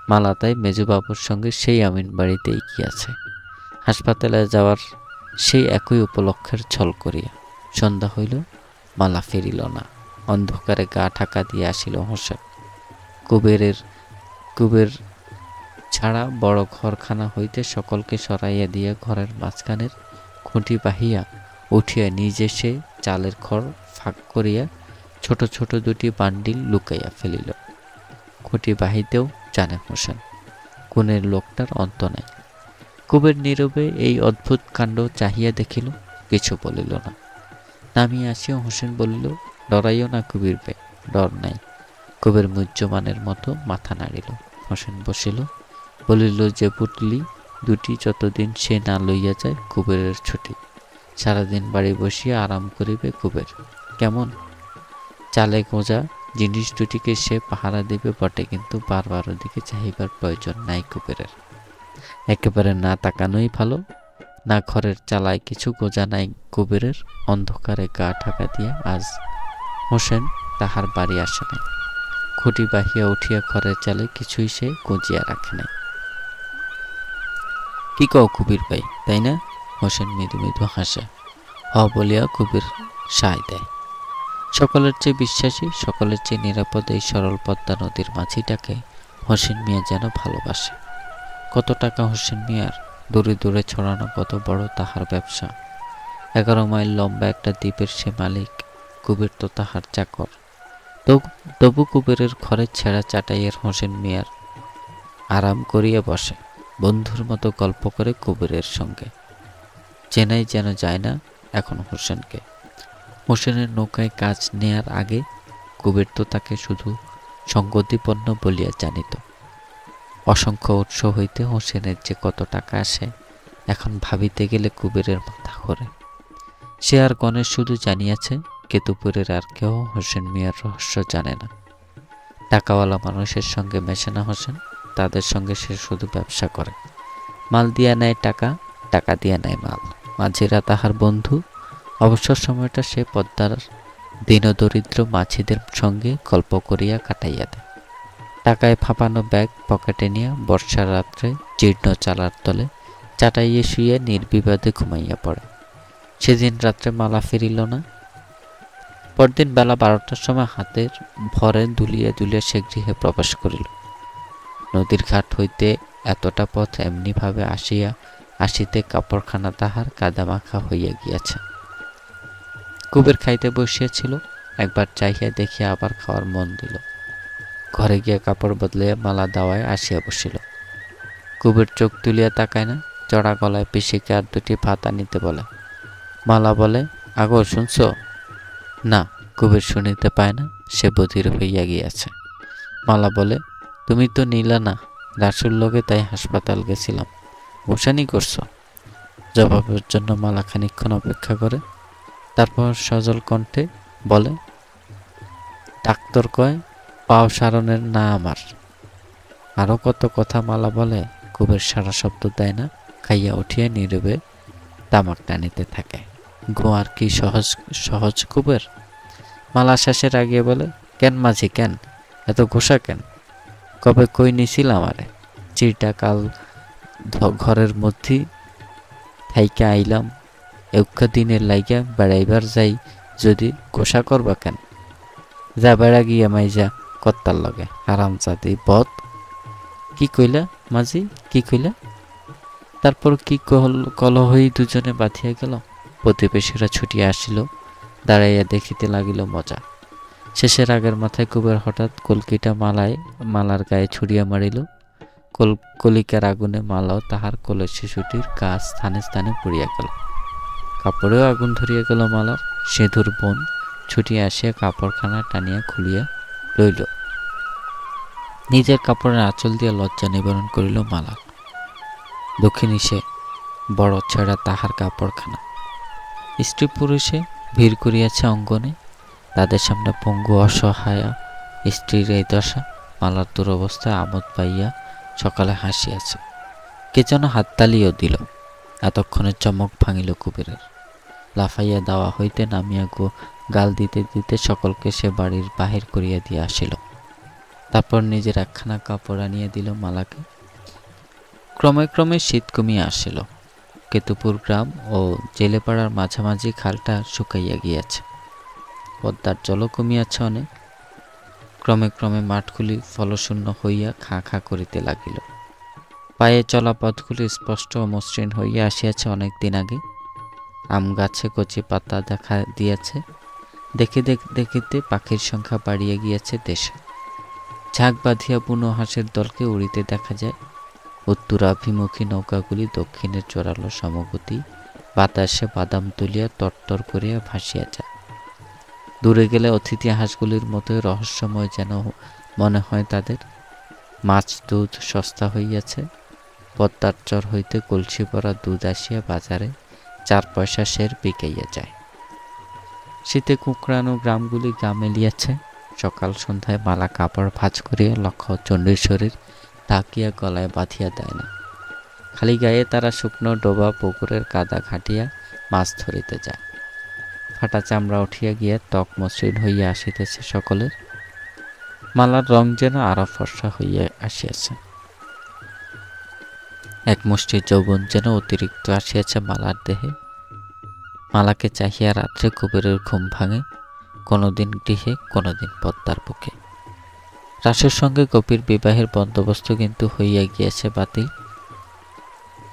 মালা তাই মেজুবাবুর সঙ্গে সেই আমিনবাড়িতেই গিয়াছে। হাসপাতালে যাওয়ার সেই একই উপলক্ষের ছল করিয়া। সন্ধ্যা হইল, মালা ফিরিল না। অন্ধকারে গা ঢাকা দিয়ে আসিল হোসেন। কুবের ছাড়া বড় ঘরখানা হইতে সকলকে সরাইয়া দিয়া ঘরের মাঝখানের খুঁটি বাহিয়া উঠিয়া নিজে সে চালের খড় ফাঁক করিয়া ছোট ছোট দুটি বান্ডিল লুকাইয়া ফেলিল। খুঁটি বাহিতেও জানে হোসেন, কোণের লোকটার অন্ত নাই। কুবের নীরবে এই অদ্ভুত কাণ্ড চাহিয়া দেখিল, কিছু বলিল না। নামিয়া আসিয়া হোসেন বলিল, ডরাইও না কুবির বে, ডর নাই। কুবের মুহ্যমানের মতো মাথা নাড়িল। হোসেন বসিল, বলিল, যে পুটলি দুটি যতদিন সে না লইয়া যায় কুবেরের ছুটি। সারাদিন বাড়ি বসিয়া আরাম করিবে কুবের। কেমন? চালে গোঁজা জিনিস দুটিকে সে পাহারা দিবে বটে, কিন্তু বারবার ওদিকে চাহিবার প্রয়োজন নাই কুবেরের। একেবারে না তাকানোই ভালো। না ঘরের চালায় কিছু গোজা নাই কুবেরের। অন্ধকারে গা ঢাকা দিয়া আজ হোসেন তাহার বাড়ি আসে নাই। খুঁটি বাহিয়া উঠিয়া ঘরের চালে কিছুই সে গুজিয়া রাখে নাই। কি কও কুবির ভাই, তাই না? হোসেন মৃদু মৃদু হাসে। হ বলিয়া কুবির সায় দেয়। সকলের চেয়ে বিশ্বাসী, সকলের চেয়ে নিরাপদ এই সরল পদ্মা নদীর মাঝিটাকে হোসেন মিয়া যেন ভালোবাসে। কত টাকা হোসেন মিয়ার! দূরে দূরে ছড়ানো কত বড় তাহার ব্যবসা। 11 মাইল লম্বা একটা দ্বীপের সে মালিক। কুবের তো তাহার চাকর। তবু কুবেরের ঘরের ছেঁড়া চাটাইয়ের হোসেন মিয়ার আরাম করিয়া বসে, বন্ধুর মতো গল্প করে কুবেরের সঙ্গে। চেনাই যেন যায় না এখন হোসেনকে। হোসেনের নৌকায় কাজ নেয়ার আগে কুবের তো তাকে শুধু সঙ্গতিপন্ন বলিয়া জানিত। অসংখ্য উৎস হইতে হোসেনের যে কত টাকা আসে, এখন ভাবিতে গেলে কুবেরের মাথা ঘোরে। সে আর গণেশ শুধু জানিয়াছে, কেতুপুরের আর কেউ হোসেন মিয়ার রহস্য জানে না। টাকাওয়ালা মানুষের সঙ্গে মেশে না হোসেন, তাদের সঙ্গে সে শুধু ব্যবসা করে। মাল দিয়া নেয় টাকা, টাকা দিয়া নেয় মাল। মাঝিরা তাহার বন্ধু। অবসর সময়টা সে পদ্মার দীনদরিদ্র মাঝিদের সঙ্গে গল্প করিয়া কাটাইয়া দেয়। টাকায় ফাঁপানো ব্যাগ পকেটে নিয়ে বর্ষার রাত্রে জীর্ণ চালার তলে চাটাইয়ে শুয়ে নির্বিবাদে ঘুমাইয়া পড়ে। সেদিন রাত্রে মালা ফিরিল না। পরদিন বেলা 12টার সময় হাতের ভরে দুলিয়া দুলিয়া সে গৃহে প্রবেশ করিল। নদীর ঘাট হইতে এতটা পথ এমনিভাবে আসিতে কাপড়খানা তাহার কাদামাখা হইয়া গিয়াছে। কুবের খাইতে বসিয়াছিল, একবার চাহিয়া দেখিয়া আবার খাওয়ার মন দিল। ঘরে গিয়া কাপড় বদলাইয়া মালা দাওয়ায় আসিয়া বসিল। কুবের চোখ তুলিয়া তাকায় না, চড়া গলায় পিসিকে আর দুটি ভাত আনিতে বলে। মালা বলে, আগো শুনছ? না, কুবের শুনিতে পায় না, সে বধির হইয়া গিয়াছে। মালা বলে, তুমি তো নিলা না, রাসুর লগে, তাই হাসপাতাল গেছিলাম। গোসানি করছ? জবাবের জন্য মালা খানিকক্ষণ অপেক্ষা করে, তারপর সজল কণ্ঠে বলে, ডাক্তার কয় পাও সারণের না আমার। আরো কত কথা মালা বলে। কুবের সারা শব্দ দেয় না, খাইয়া উঠিয়া নীরবে তামাক টানিতে থাকে। গোয়ার কি সহজ সহজ কুবের? মালা শেষে রাগিয়ে বলে, কেন মাঝি কেন এত ঘোষা কেন? কবে কই নিছিল আমারে? চিরটা কাল ঘরের মধ্যে থাইকা আইলাম, একটা দিনের লাইগা বেড়াইবার যাই, যদি ঘোষা করবা কেন? যা বেড়া গিয়া মাইজা কত্তার লগে হারামজাদি বদ। কি কইলা মাঝি, কি কইলা? তারপর কি কলহই দুজনে বাঁধিয়া গেল। প্রতিবেশীরা ছুটিয়া আসিল, দাঁড়াইয়া দেখিতে লাগিল মজা। শেষের আগের মাথায় কুবের হঠাৎ কলকিটা মালার গায়ে ছুড়িয়া মারিল। কলিকার আগুনে মালাও তাহার কোলের শিশুটির গা স্থানে স্থানে পুড়িয়া গেল। কাপড়েও আগুন ধরিয়া গেল মালার। সিঁদুর বোন ছুটিয়া আসিয়া কাপড়খানা টানিয়া খুলিয়া লইল। নিজের কাপড়ের আঁচল দিয়া লজ্জা নিবারণ করিল মালার। দক্ষিণী সে বড় ছেঁড়া তাহার কাপড়খানা। স্ত্রী পুরুষে ভিড় করিয়াছে অঙ্গনে, তাদের সামনে পঙ্গু অসহায়া স্ত্রীর এই দশা। মালার দুরবস্থা আমোদ পাইয়া সকালে হাসিয়াছে। কে যেন হাততালিও দিল। এতক্ষণে চমক ভাঙিল কুবেরের। লাফাইয়া দাওয়া হইতে নামিয়া গাল দিতে দিতে সকলকে সে বাড়ির বাহির করিয়া দিয়া আসিল। তারপর নিজের একখানা কাপড় আনিয়া দিল মালাকে। ক্রমে ক্রমে শীত কমিয়া আসিল। কেতুপুর গ্রাম ও জেলেপাড়ার মাঝামাঝি খালটা শুকাইয়া গিয়াছে, পদ্মার জলও কমিয়াছে অনেক। ক্রমে ক্রমে মাঠগুলি ফলশূন্য হইয়া খাঁ খাঁ করিতে লাগিল। পায়ে চলা পথগুলি স্পষ্ট ও মসৃণ হইয়া আসিয়াছে অনেক দিন আগে। আম গাছে কচি পাতা দেখা দিয়াছে, দেখিতে পাখির সংখ্যা বাড়িয়া গিয়াছে দেশে। ঝাঁক বাঁধিয়া বুনো হাঁসের দলকে উড়িতে দেখা যায়। উত্তরাভিমুখী নৌকাগুলি দক্ষিণের জোরালো সমগতি বাতাসে বাদাম তুলিয়া তরতর করিয়া ভাসিয়া যায়। দূরে গেলে অতিথি হাঁসগুলির মতোই রহস্যময় যেন মনে হয় তাদের। মাছ দুধ সস্তা হইয়াছে। পদ্মার চর হইতে কলসি ভরা দুধ আসিয়া বাজারে 4 পয়সা সের বিকাইয়া যায়। শীতে কুঁকড়ানো গ্রামগুলি গা মেলিয়াছে। সকাল সন্ধ্যায় মালা কাপড় ভাঁজ করিয়া লক্ষ চণ্ডীর শরীর ঢাকিয়া গলায় বাঁধিয়া দেয় না। খালি গায়ে তারা শুকনো ডোবা পুকুরের কাদা ঘাটিয়া মাছ ধরিতে যায়। ফাটা চামড়া উঠিয়া গিয়া ত্বক মসৃণ হইয়া আসিতেছে সকলের। মালার রং যেন আরো ফর্সা হইয়া আসিয়াছে। এক মুষ্টি যৌবন যেন অতিরিক্ত আসিয়াছে মালার দেহে। মালাকে চাহিয়া রাত্রে কুবেরের ঘুম ভাঙে, কোনোদিন গৃহে, কোনোদিন পদ্মার বুকে। রাসের সঙ্গে গোপীর বিবাহের বন্দোবস্ত কিন্তু হইয়া গিয়াছে বাতিল।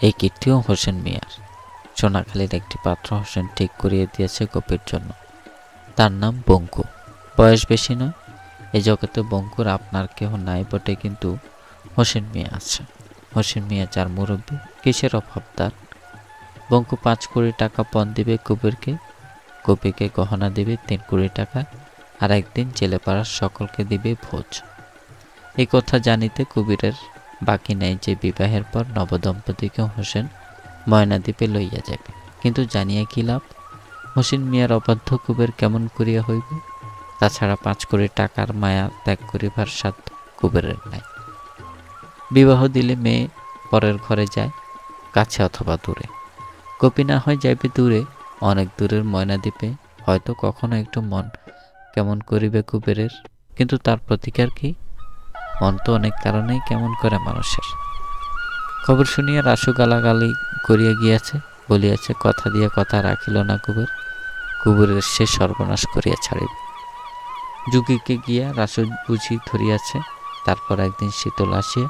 এই কীর্তিও হোসেন মিয়ার। সোনাখালীর একটি পাত্র হোসেন ঠিক করিয়া দিয়েছে গোপীর জন্য। তার নাম বঙ্কু। বয়স বেশি নয়। এই জগতে বঙ্কুর আপনার কেহ নাই বটে, কিন্তু হোসেন মিয়া আছে। হোসেন মিয়া যার মুরব্বী, কিসের অভাব তার। বঙ্কু 5 কোটি টাকা পণ দিবে কুবেরকে, গোপীকে গহনা দিবে 3 কোটি টাকা, আর একদিন জেলেপাড়ার সকলকে দিবে ভোজ। এই কথা জানিতে কুবেরের বাকি নাই যে বিবাহের পর নবদম্পতিকে হোসেন ময়নাদ্বীপে লইয়া যাবে। কিন্তু জানিয়া কি লাভ? হোসেন মিয়ার অবাধ্য কুবের কেমন করিয়া হইবে? তাছাড়া 5 কোটি টাকার মায়া ত্যাগ করিবার সাধ্য কুবেরের নাই। বিবাহ দিলে মেয়ে পরের ঘরে যায়, কাছে অথবা দূরে। গোপী না হয় যাইবে দূরে, অনেক দূরের ময়নাদ্বীপে। হয়তো কখনো একটু মন কেমন করিবে কুবেরের, কিন্তু তার প্রতিকার কি? মন তো অনেক কারণেই কেমন করে মানুষের। খবর শুনিয়া রাসু গালাগালি করিয়া গিয়াছে, বলিয়াছে কথা দিয়া কথা রাখিল না কুবের। কুবেরের সে সর্বনাশ করিয়া ছাড়িবে। যুগীকে গিয়া রাসু বুঝি ধরিয়াছে। তারপর একদিন শীতল আসিয়া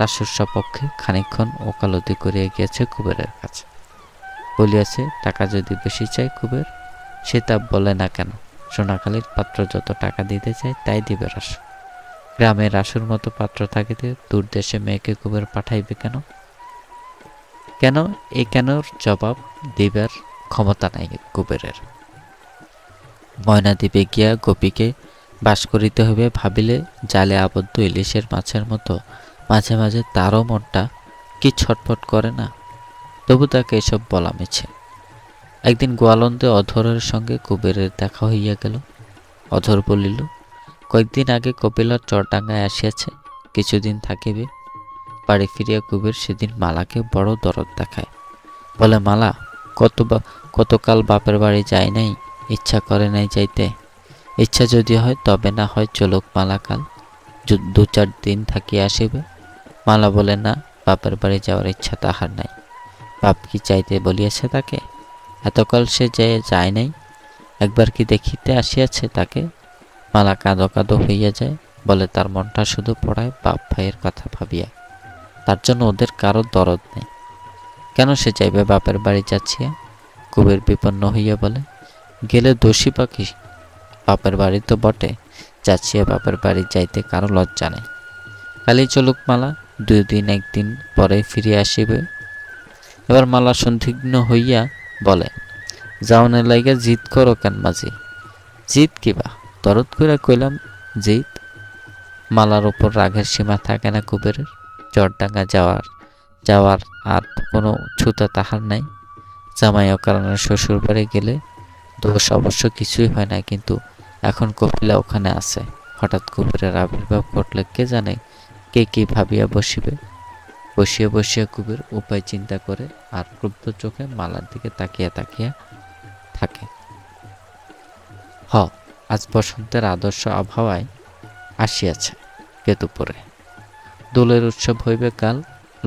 রাসুর সপক্ষে খানিকক্ষণ ওকালতি করিয়া গিয়াছে কুবেরের কাছে। বলিয়াছে টাকা যদি বেশি চাই কুবের, সে তা বলে না কেন? সোনাখালীর পাত্র যত টাকা দিতে চায় তাই দিবে রাসু। গ্রামে রাসুর মতো পাত্র থাকিতে দূর দেশে মেয়েকে কুবের পাঠাইবে কেন? কেন এই কেনর জবাব দিবার ক্ষমতা নাই কুবেরের। ময়নাদ্বীপে গিয়া গোপীকে বাস করিতে হইবে ভাবিলে জালে আবদ্ধ ইলিশের মাছের মতো মাঝে মাঝে তারও মনটা কি ছটফট করে না? তবু তাকে এসব বলা মিছে। একদিন গোয়ালন্দে অধরের সঙ্গে কুবেরের দেখা হইয়া গেল। অধর বলিল, কয়েকদিন আগে কপিলার চরডাঙ্গায় আসিয়াছে, কিছুদিন থাকিবে। বাড়ি ফিরিয়া কুবের সেদিন মালাকে বড় দরদ দেখায়। বলে, মালা, কতকাল বাপের বাড়ি যাই নাই, ইচ্ছা করে নাই যাইতে। ইচ্ছা যদি হয় তবে না হয় চলুক মালা কাল, 2-4 দিন থাকিয়া আসিবে। মালা বলে, না, বাপের বাড়ি যাওয়ার ইচ্ছা তাহার নাই। বাপ কি চাইতে বলিয়াছে তাকে? এতকাল সে যায় নাই, একবার কি দেখিতে আসিয়াছে তাকে? মালা কাঁদো কাঁদো হইয়া যায়, বলে তার মনটা শুধু পড়ায় বাপ ভাইয়ের কথা ভাবিয়া, তার জন্য ওদের কারো দরদ নেই। কেন সে যাইবে বাপের বাড়ি যাচ্ছিয়া? কুবের বিপন্ন হইয়া বলে, গেলে দোষী পাখি, বাপের বাড়ি তো বটে, যাচ্ছিয়া বাপের বাড়ি যাইতে কারো লজ্জা নেই। কালি চলুক মালা, 2 দিন 1 দিন পরে ফিরিয়া আসিবে। এবার মালা সন্দিগ্ধ হইয়া বলে, যাওনে লাইগা জিদ করো কেন মাঝি? জিদ কিবা? দরদ কইরা কইলাম জিদ। মালার ওপর রাগের সীমা থাকে না কুবেরের। চরডাঙ্গা যাওয়ার আর কোনো ছুতা তাহার নাই। জামাই অকারণে শ্বশুর বাড়ি গেলে দোষ অবশ্য কিছুই হয় না, কিন্তু এখন কপিলা ওখানে আছে। হঠাৎ কুবেরের আবির্ভাব ঘটলে কে জানে কে কি ভাবিয়া বসিবে। বসিয়া কুবের উপায় চিন্তা করে আর ক্রুদ্ধ চোখে মালার দিকে তাকিয়া থাকে। আজ বসন্তের আদর্শ আবহাওয়ায় আসিয়াছে কেতুপুরে। দোলের উৎসব হইবে কাল।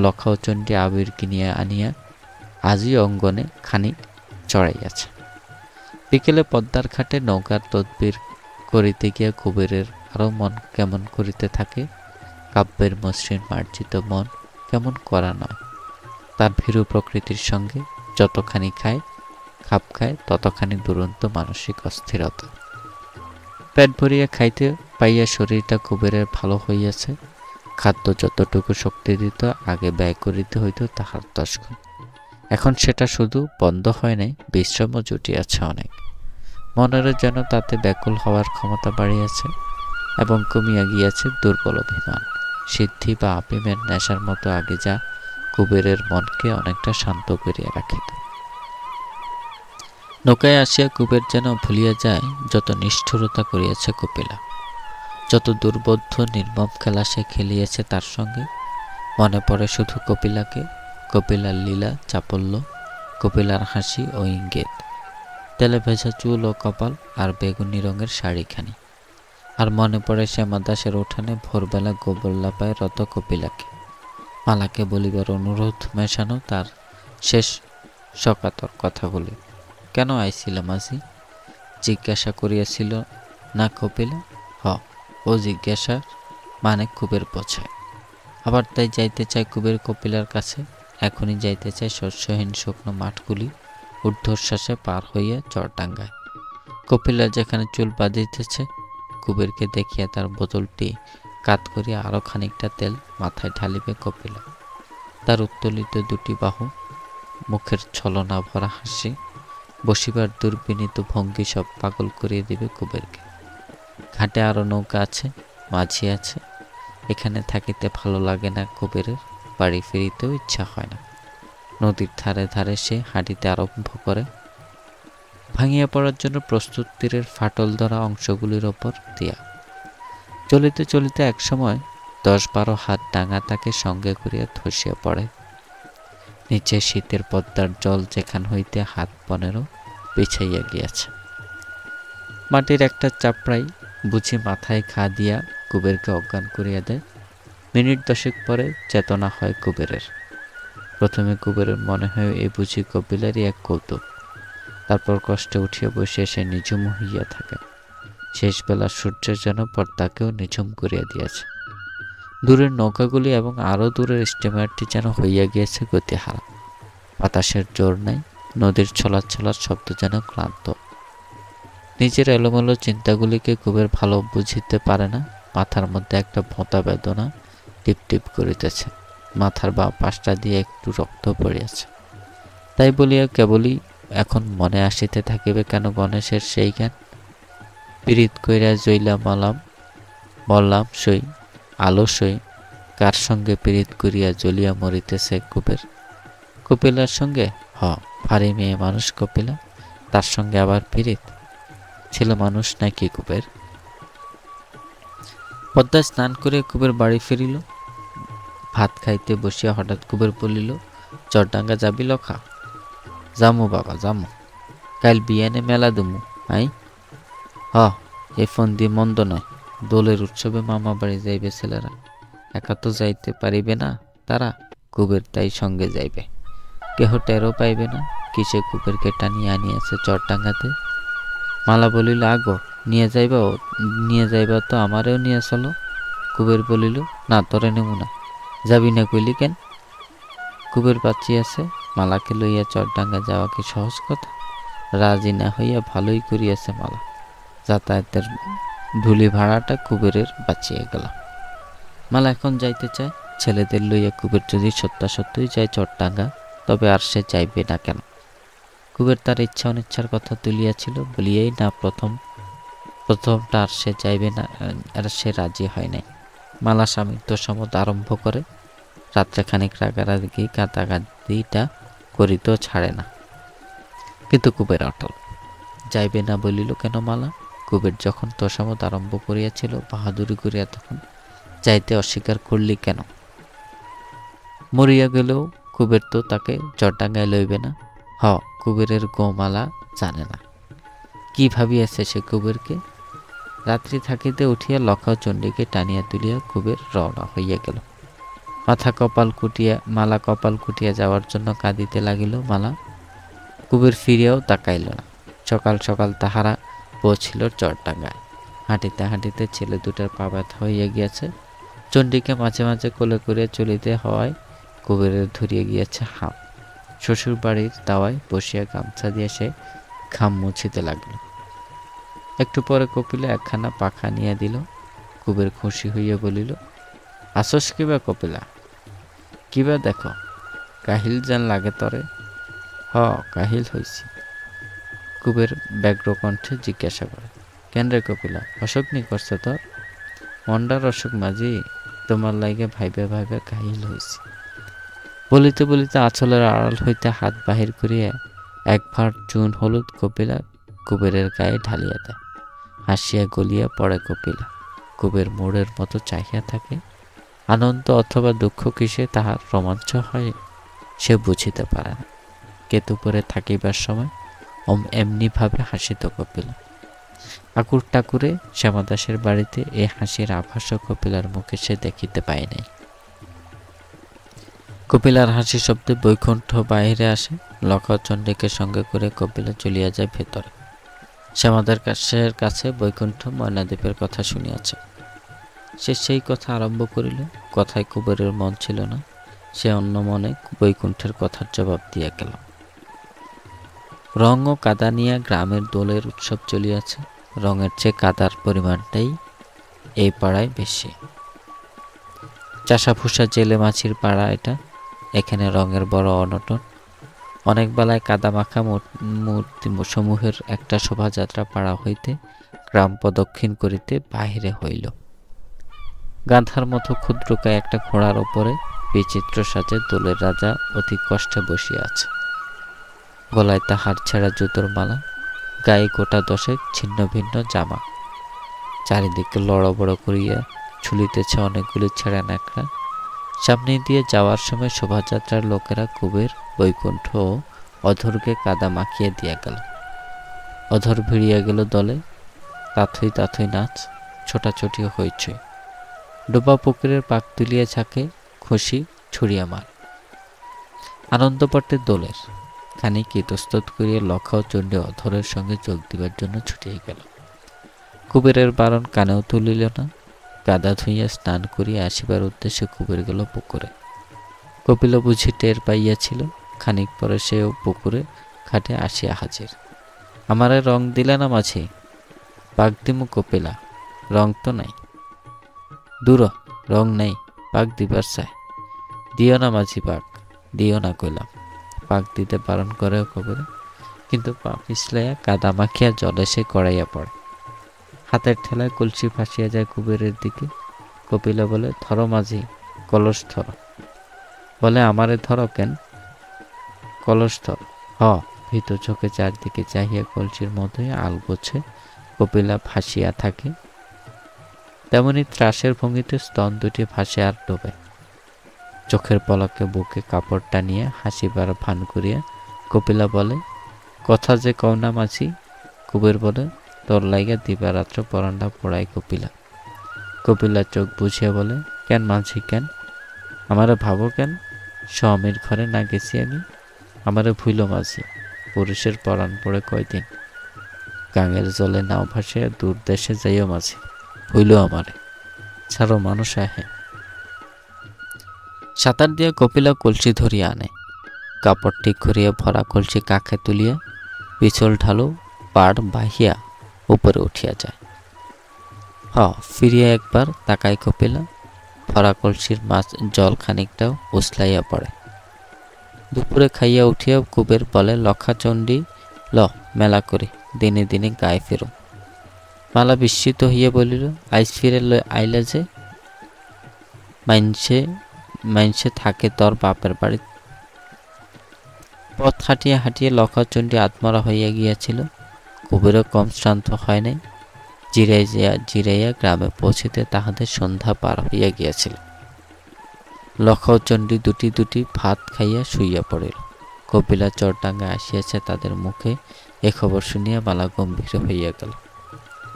লক্ষাচণ্ডী আবির কিনিয়া আনিয়া আজই অঙ্গনে খানিক চড়াইয়াছে। বিকেলে পদ্মার ঘাটে নৌকার তদবির করিতে গিয়া কুবেরের আরও মন কেমন করিতে থাকে। কাব্যের মসৃণ মার্জিত মন কেমন করা নয়। তার ভীরু প্রকৃতির সঙ্গে যতখানি খাপ খায় ততখানি দুরন্ত মানসিক অস্থিরতা। পেট ভরিয়া খাইতে পাইয়া শরীরটা কুবেরের ভালো হইয়াছে। খাদ্য যতটুকু শক্তি দিত আগে ব্যয় করিতে হইত তাহার 10 গুণ। এখন সেটা শুধু বন্ধ হয় নাই, বিশ্রামও জুটিয়াছে অনেক। মনেরও যেন তাতে ব্যাকুল হওয়ার ক্ষমতা বাড়িয়াছে এবং কমিয়া গিয়াছে দুর্বল অভিমান। সিদ্ধি বা আপিমের নেশার মতো আগে যা কুবেরের মনকে অনেকটা শান্ত করিয়া রাখিত। নৌকায় আসিয়া কুবের যেন ভুলিয়া যায় যত নিষ্ঠুরতা করিয়াছে কপিলা, যত দুর্বোধ্য নির্মম খেলা সে খেলিয়েছে তার সঙ্গে। মনে পড়ে শুধু কপিলাকে, কপিলার লীলা চাপল্য, কপিলার হাসি ও ইঙ্গিত, তেলে ভেজা চুল ও কপাল আর বেগুনি রঙের শাড়িখানি। আর মনে পড়ে শ্যামা দাসের উঠানে ভোরবেলা গোবর লাপায় রত কপিলাকে। মালাকে বলিবার অনুরোধ মেশানো তার শেষ সকাতর কথাগুলি। কেন আইছিল মাঝি? জিজ্ঞাসা করিয়াছিল না কপিলা? ও জিজ্ঞাসার মানে কুবের বোঝায়। আবার তাই যাইতে চায় কুবের কপিলার কাছে। এখনই যাইতে চায় শস্যহীন শুকনো মাঠগুলি ঊর্ধ্বশ্বাসে পার হইয়া চরডাঙ্গায়। কপিলা যেখানে চুল বাঁধিতেছে, কুবেরকে দেখিয়া তার বোতলটি কাত করিয়া আরো খানিকটা তেল মাথায় ঢালিবে কপিলা। তার উত্তোলিত দুটি বাহু, মুখের ছলনা ভরা হাসি, বসিবার দুর্বিনীত ভঙ্গি সব পাগল করিয়ে দিবে কুবেরকে। ঘাটে আরো নৌকা আছে, মাঝি আছে। এখানে থাকিতে ভালো লাগে না কুবেরের, বাড়ি ফিরিতেও ইচ্ছা হয় না। নদীর ধারে ধারে সে হাঁটিতে আরম্ভ করে, ভাঙিয়া পড়ার জন্য প্রস্তুত তীরের ফাটল ধরা অংশগুলির ওপর দিয়া। চলিতে চলিতে একসময় 10-12 হাত ডাঙা তাকে সঙ্গে করিয়া ধসিয়া পড়ে। নিচে শীতের পদ্মার জল যেখান হইতে হাত 15 বিছাইয়া গিয়াছে। মাটির একটা চাপড়াই বুঝি মাথায় ঘা দিয়া কুবেরকে অজ্ঞান করিয়া দেয়। মিনিট 10 পরে চেতনা হয় কুবেরের। প্রথমে কুবেরের মনে হয় এ বুঝি কপিলারই এক কৌতুক। তারপর কষ্টে উঠিয়া বসিয়া সে নিঝুম হইয়া থাকে। শেষ বেলা সূর্যের যেন পর্দাকেও নিঝুম করিয়া দিয়াছে। দূরের নৌকাগুলি এবং আরো দূরের স্টিমারটি যেন হইয়া গিয়েছে গতিহারা। বাতাসের জোর নাই, নদীর ছলাছলার শব্দ যেন ক্লান্ত। নিজের এলোমেলো চিন্তাগুলিকে কুবের ভালো বুঝিতে পারে না। মাথার মধ্যে একটা ভোঁতা বেদনা টিপ টিপ করিতেছে। মাথার বাঁ পাশটা দিয়ে একটু রক্ত পড়িয়াছে। তাই বলিয়া কেবলই এখন মনে আসিতে থাকিবে কেন গণেশের সেই জ্ঞান? পীড়িত কইরা জইলা মরলাম সই আলো সই। কার সঙ্গে পীড়িত করিয়া জ্বলিয়া মরিতেছে কুবের? কপিলার সঙ্গে? ভারী মেয়ে মানুষ কপিলা, তার সঙ্গে আবার পীড়িত? ছেলে মানুষ নাকি কুবের? পদ্মায় স্নান করে কুবের বাড়ি ফিরিল। ভাত খাইতে বসিয়া হঠাৎ কুবের বলিল, চরডাঙ্গা যাবি লখা? জামু বাবা জামু, কাল বিয়ানে মেলা দুমু। আই এ ফোন দিয়ে মন্দ নয়। দোলের উৎসবে মামা বাড়ি যাইবে ছেলেরা, একা তো যাইতে পারিবে না তারা। কুবের তাই সঙ্গে যাইবে, কেহ টেরও পাইবে না কিসে কুবেরকে টানিয়া আনিয়াছে চরডাঙ্গাতে। মালা বলিল, আগো নিয়ে যাইবা তো আমারেও নিয়ে চলো। কুবের বলিল, না তোরে নেব না। যাবি না কইলি কেন? কুবের বাঁচিয়াছে, মালাকে লইয়া চরডাঙ্গা যাওয়া কি সহজ কথা? রাজি না হইয়া ভালোই করিয়াছে মালা। যাতায়াতের ধুলি ভাড়াটা কুবেরের বাঁচিয়া গেল। মালা এখন যাইতে চায়। ছেলেদের লইয়া কুবের যদি সত্যই যায় চরডাঙ্গা, তবে আর সে যাইবে না কেন? কুবের তার ইচ্ছা অনিচ্ছার কথা তুলিয়াছিল বলিয়াই না প্রথমটা আর সে যাইবে না, আর সে রাজি হয় নাই। মালা স্বামীর তোষামত আরম্ভ করে। রাত্রে খানিক রাগারাগি কাঁদাকাঁদিটা করিতেও ছাড়ে না। কিন্তু কুবের অটল। যাইবে না বলিল কেন মালা? কুবের যখন তোষামত আরম্ভ করিয়াছিল, বাহাদুরি করিয়া, তখন যাইতে অস্বীকার করলি কেন? মরিয়া গেলেও কুবের তো তাকে চরডাঙ্গায় লইবে না। কুবেরের গোমালা জানে না কি ভাবিয়াছে সে কুবেরকে। রাত্রি থাকিতে উঠিয়া লখা চণ্ডীকে টানিয়া তুলিয়া কুবের রওনা হইয়া গেল। মালা কপাল কুটিয়া যাওয়ার জন্য কাঁদিতে লাগিল। মালা কুবের ফিরিয়াও তাকাইল না। সকাল সকাল তাহারা পৌঁছিল চরডাঙ্গায়। হাঁটিতে হাঁটিতে ছেলে দুটার পা ব্যথা হইয়া গিয়াছে। চণ্ডীকে মাঝে মাঝে কোলে করিয়া চলিতে হওয়ায় কুবেরের ধরিয়া গিয়াছে হাম। শ্বশুর বাড়ির দাওয়ায় বসিয়া গামছা দিয়ে সে ঘাম মুছিতে লাগিল। একটু পরে কপিলা একখানা পাখা নিয়ে দিল। কুবের খুশি হইয়া বলিল, আসস কিবা কপিলা? কিবা দেখো, কাহিল যেন লাগে তরে। হ, কাহিল হইছি। কুবের ব্যগ্র কণ্ঠে জিজ্ঞাসা করে, কেন রে কপিলা, অসুখ নি করছে তোর? মন্ডার অসুখ মাঝি, তোমার লাগে ভাইবে ভাইবে কাহিল হইছি। বলিতে বলিতে আঁচলের আড়াল হইতে হাত বাহির করিয়া এক ভাঁড় চুন হলুদ কপিলা কুবেরের গায়ে ঢালিয়া দেয়। হাসিয়া গলিয়া পড়ে কপিলা। কুবের মোড়ের মতো চাহিয়া থাকে। আনন্দ অথবা দুঃখ কিসে তাহার রোমাঞ্চ হয় সে বুঝিতে পারে না। কেতুপুরে থাকিবার সময় এমনিভাবে হাসিত কপিলা। আকুর টাকুরে শ্যামাদাসের বাড়িতে এই হাসির আভাস কপিলার মুখে সে দেখিতে পায় নাই। কপিলার হাসি শব্দে বৈকুণ্ঠ বাহিরে আসে। লক্ষচণ্ডীকে সঙ্গে করে কপিলা চলিয়া যায় ভেতরে। শ্যামাদের কাছে বৈকুণ্ঠ ময়নাদ্বীপের কথা শুনিয়াছে। সে সেই কথা আরম্ভ করিল। কথায় কুবেরের মন ছিল না। সে অন্য মনে বৈকুণ্ঠের কথার জবাব দিয়া গেল। রং ও কাদা নিয়ে গ্রামের দোলের উৎসব চলিয়াছে। রঙের চেয়ে কাদার পরিমাণটাই এই পাড়ায় বেশি। চাষাফুসা জেলে মাছির পাড়া এটা। এখানে রঙের বড় অনটন। অনেক বেলায় কাদা মাখা মূর্তি সমূহের একটা শোভাযাত্রা পাড়া হইতে গ্রাম প্রদক্ষিণ করিতে বাহিরে হইল। গান্ধার মতো ক্ষুদ্রকায় একটা ঘোড়ার ওপরে বিচিত্র সাজে দোলের রাজা অতি কষ্টে বসিয়া আছে। গলায় তাহার ছেঁড়া জুতোর মালা, গায়ে গোটা দশেক ছিন্ন ভিন্ন জামা। চারিদিকে লড় বড় করিয়া ঝুলিতেছে অনেকগুলি ছেঁড়া ন্যাকড়া। সামনে দিয়ে যাওয়ার সময় শোভাযাত্রার লোকেরা কুবের, বৈকুণ্ঠ ও অধরকে কাদা মাখিয়ে দিয়া গেল। অধর ভিড়িয়া গেল দলে। তাথই তাথই নাচ, ছোটাছুটি হইচই। ডোবা পুকুরের পাক তুলিয়া ঝাঁকে খুশি ছুড়িয়া মার। আনন্দপটে দোলের খানিক ইতস্তত করিয়া লক্ষাও চণ্ডী অধরের সঙ্গে যোগ দিবার জন্য ছুটিয়া গেল। কুবেরের বারণ কানেও তুলিল না। কাদা ধুইয়া স্নান করিয়া আসিবার উদ্দেশ্যে কুবের গেল পুকুরে। কপিল বুঝি টের পাইয়াছিল। খানিক পরে সেও পুকুরে ঘাটে আসিয়া হাজির। আমারে রং দিলে না মাঝি? পাক দিমু কপিলা, রং তো নাই। দূর, রং নেই, পাক দিবার চাই। দিও না মাঝি পাক, দিও না কইলাম। পাক দিতে বারণ করে কবিরে, কিন্তু পা পিছলাইয়া কাদা মাখিয়া জলে সে গড়াইয়া পড়ে। হাতের ঠেলায় কলসি ভাসিয়া যায় কুবেরের দিকে। কপিলা বলে, ধরো মাঝি, কলস ধর। বলে, আমারে ধরো কেন? কলস ধর। হ। ভীত চোখে চারদিকে চাহিয়া কলসির মধ্যে আলগোছে কপিলা ভাসিয়া থাকে। তেমনি ত্রাসের ভঙ্গিতে স্তন দুটি ভাসে আর ডোবে। চোখের পলকে বুকে কাপড় টানিয়া হাসিবার ভান করিয়া কপিলা বলে, কথা যে কও না মাঝি। কুবের বলে, তোর লাইগা দিবারাত্র পরান্ডা পড়াই কপিলা। কপিলা চোখ বুঝিয়া বলে, কেন মাঝি কেন? আমারে ভাবো কেন? স্বামীর ঘরে না গেছি আমি? আমারে ভুইল মাঝি, পুরুষের পরাণ পড়ে কয়দিন। গাঙের জলে নাও ভাসিয়া দূর দেশে যাইও মাঝি, ভুইল আমারে। ছাড়ো মানুষ আহে। সাঁতার দিয়া কপিলা কলসি ধরিয়া আনে। কাপড় ঠিক করিয়া ভরা কলসি কাখে তুলিয়া পিছল ঢালু পাড় বাহিয়া উপরে উঠিয়া যায়। ফিরিয়া একবার তাকায় কপিলা। ভরা কলসির মাছ জল খানিকটাও উছলাইয়া পড়ে। দুপুরে খাইয়া উঠিয়া কুবের বলে, লক্ষাচণ্ডী ল মেলা করি, দিনে দিনে গায়ে ফেরো। মালা বিস্মিত হইয়া বলিল, আইস ফিরে আইলা যে? মাইনসে থাকে তোর বাপের বাড়ি। পথ হাঁটিয়া হাঁটিয়া লক্ষাচণ্ডী আত্মরা হইয়া গিয়াছিল। কুবেরও কম শ্রান্ত হয় নাই। জিরাইয়া গ্রামে পৌঁছিতে তাহাদের সন্ধ্যা পার হইয়া গিয়াছিল। লক্ষাচণ্ডী দুটি দুটি ভাত খাইয়া শুইয়া পড়িল। কপিলা চরডাঙ্গা আসিয়াছে তাদের মুখে এ খবর শুনিয়া মালা গম্ভীর হইয়া গেল।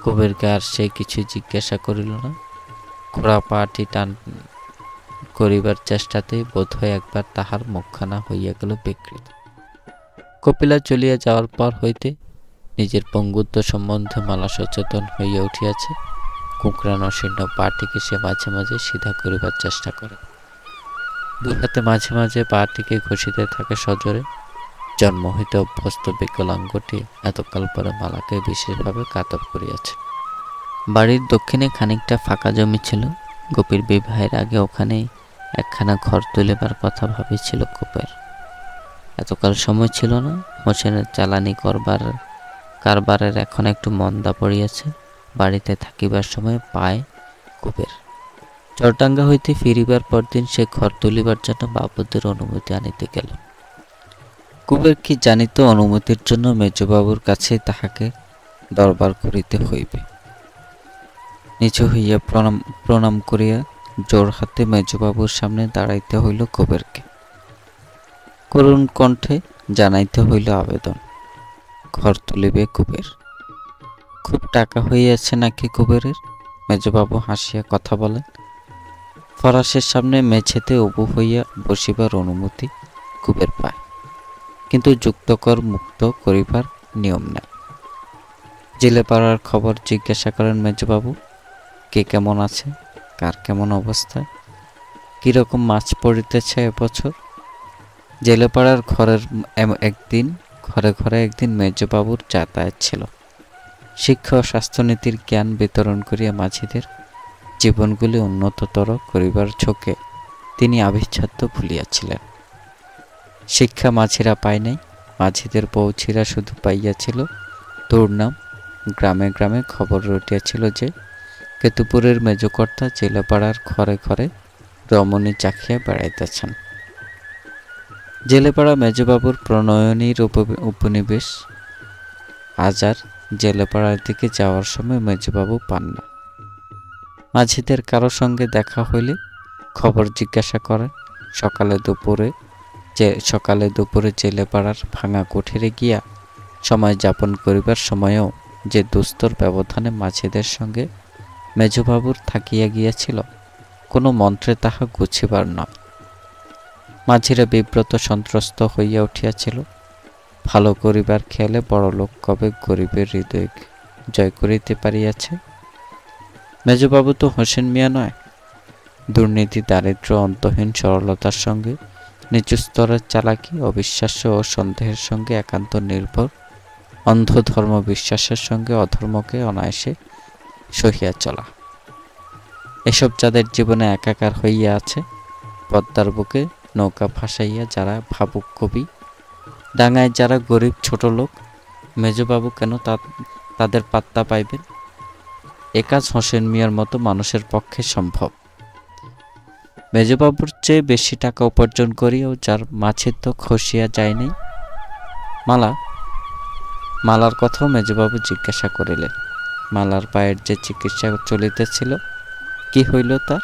কুবেরকে আর সে কিছু জিজ্ঞাসা করিল না। ঘোড়া পাটি করিবার চেষ্টাতেই বোধহয় একবার তাহার মুখখানা হইয়া গেল বিকৃত। কপিলা চলিয়া যাওয়ার পর হইতে নিজের পঙ্গুত্ব সম্বন্ধে মালা সচেতন হইয়া উঠিয়াছে। কুঁকড়ানো শীর্ণ পাটিকে সে মাঝে মাঝে সিধা করিবার চেষ্টা করে। দুই হাতে মাঝে মাঝে পাটিকে ঘষিতে থাকে সজোরে। জন্ম হইতে অভ্যস্ত বিকলাঙ্গটি এতকাল পরে মালাকে বিশেষভাবে কাতর করিয়াছে। বাড়ির দক্ষিণে খানিকটা ফাঁকা জমি ছিল। গোপীর বিবাহের আগে ওখানেই একখানা ঘর তুলিবার কথা ভাবিছিল কুপের। এতকাল সময় ছিল না। হোসেনের চালানি কারবারের এখন একটু মন্দা পড়িয়াছে। বাড়িতে থাকিবার সময় পায় কুপের। চরটাঙ্গা হইতে ফিরিবার পরদিন সে ঘর তুলিবার জন্য বাবুদের অনুমতি আনিতে গেল। কুবের কি জানিত অনুমতির জন্য মেজবাবুর কাছে তাহাকে দরবার করিতে হইবে। নিচু হইয়া প্রণাম করিয়া জোর হাতে মেজবাবুর সামনে দাঁড়াইতে হইল কুবেরকে। করুণ কণ্ঠে জানাইতে হইল আবেদন। ঘর তুলিবে কুবের। খুব টাকা হইয়াছে নাকি কুবেরের? মেজবাবু হাসিয়া কথা বলেন। ফরাসের সামনে মেঝেতে উবু হইয়া বসিবার অনুমতি কুবের পায়, কিন্তু যুক্তকর মুক্ত করিবার নিয়ম নাই। জেলে পাড়ার খবর জিজ্ঞাসা করেন মেজবাবু। কে কেমন আছে, কার কেমন অবস্থা, কিরকম মাছ পড়িতেছে এবছর? জেলেপাড়ার ঘরে ঘরে একদিন মেজবাবুর যাতায়াত ছিল। শিক্ষা ও স্বাস্থ্যনীতির জ্ঞান বিতরণ করিয়া মাঝিদের জীবনগুলি উন্নততর করিবার ঝোঁকে তিনি আবিচ্ছাদ্য ভুলিয়াছিলেন। শিক্ষা মাঝিরা পায় নাই, মাঝিদের পৌছিরা শুধু পাইয়াছিল দুর্নাম। গ্রামে গ্রামে খবর রটিয়াছিল যে কেতুপুরের মেজকর্তা জেলেপাড়ার ঘরে ঘরে রমণী চাখিয়া বেড়াইতেছেন। জেলেপাড়া মেজবাবুর প্রণয়নীর উপনিবেশ। আজ আর জেলেপাড়ার দিকে যাওয়ার সময় মেজবাবু পান না। মাঝিদের কারো সঙ্গে দেখা হইলে খবর জিজ্ঞাসা করেন। সকালে দুপুরে জেলেপাড়ার ভাঙা কুঠিরে গিয়া সময় যাপন করিবার সময়ও যে দুস্তর ব্যবধানে মাঝিদের সঙ্গে মেজবাবুর থাকিয়া গিয়াছিল, কোনো মন্ত্রে তাহা গুছিবার নয়। মাঝিরা বিব্রত সন্ত্রস্ত হইয়া উঠিয়াছিল। ভালো করিবার খেয়ালে বড়লোক কবে গরিবের হৃদয় জয় করিতে পারিয়াছে? মেজবাবু তো হোসেন মিয়া নয়। দুর্নীতি, দারিদ্র্য, অন্তহীন সরলতার সঙ্গে নিচু স্তরের চালাকি, অবিশ্বাস্য ও সন্দেহের সঙ্গে একান্ত নির্ভর, অন্ধ ধর্ম বিশ্বাসের সঙ্গে অধর্মকে অনায়াসে সহিয়া চলা, এসব যাদের জীবনে একাকার হইয়া আছে। পদ্মার বুকে নৌকা ভাসাইয়া যারা ভাবুক কবি, ডাঙায় যারা গরিব ছোট লোক, মেজবাবু কেন তাদের পাত্তা পাইবেন? এ কাজ হোসেন মিয়ার মতো মানুষের পক্ষে সম্ভব। মেজবাবুর চেয়ে বেশি টাকা উপার্জন করিয়াও যার মাছের তো খসিয়া যায় নাই। মালার কথাও মেজবাবু জিজ্ঞাসা করিলেন। মালার পায়ের যে চিকিৎসা চলিতেছিল, কি হইল তার?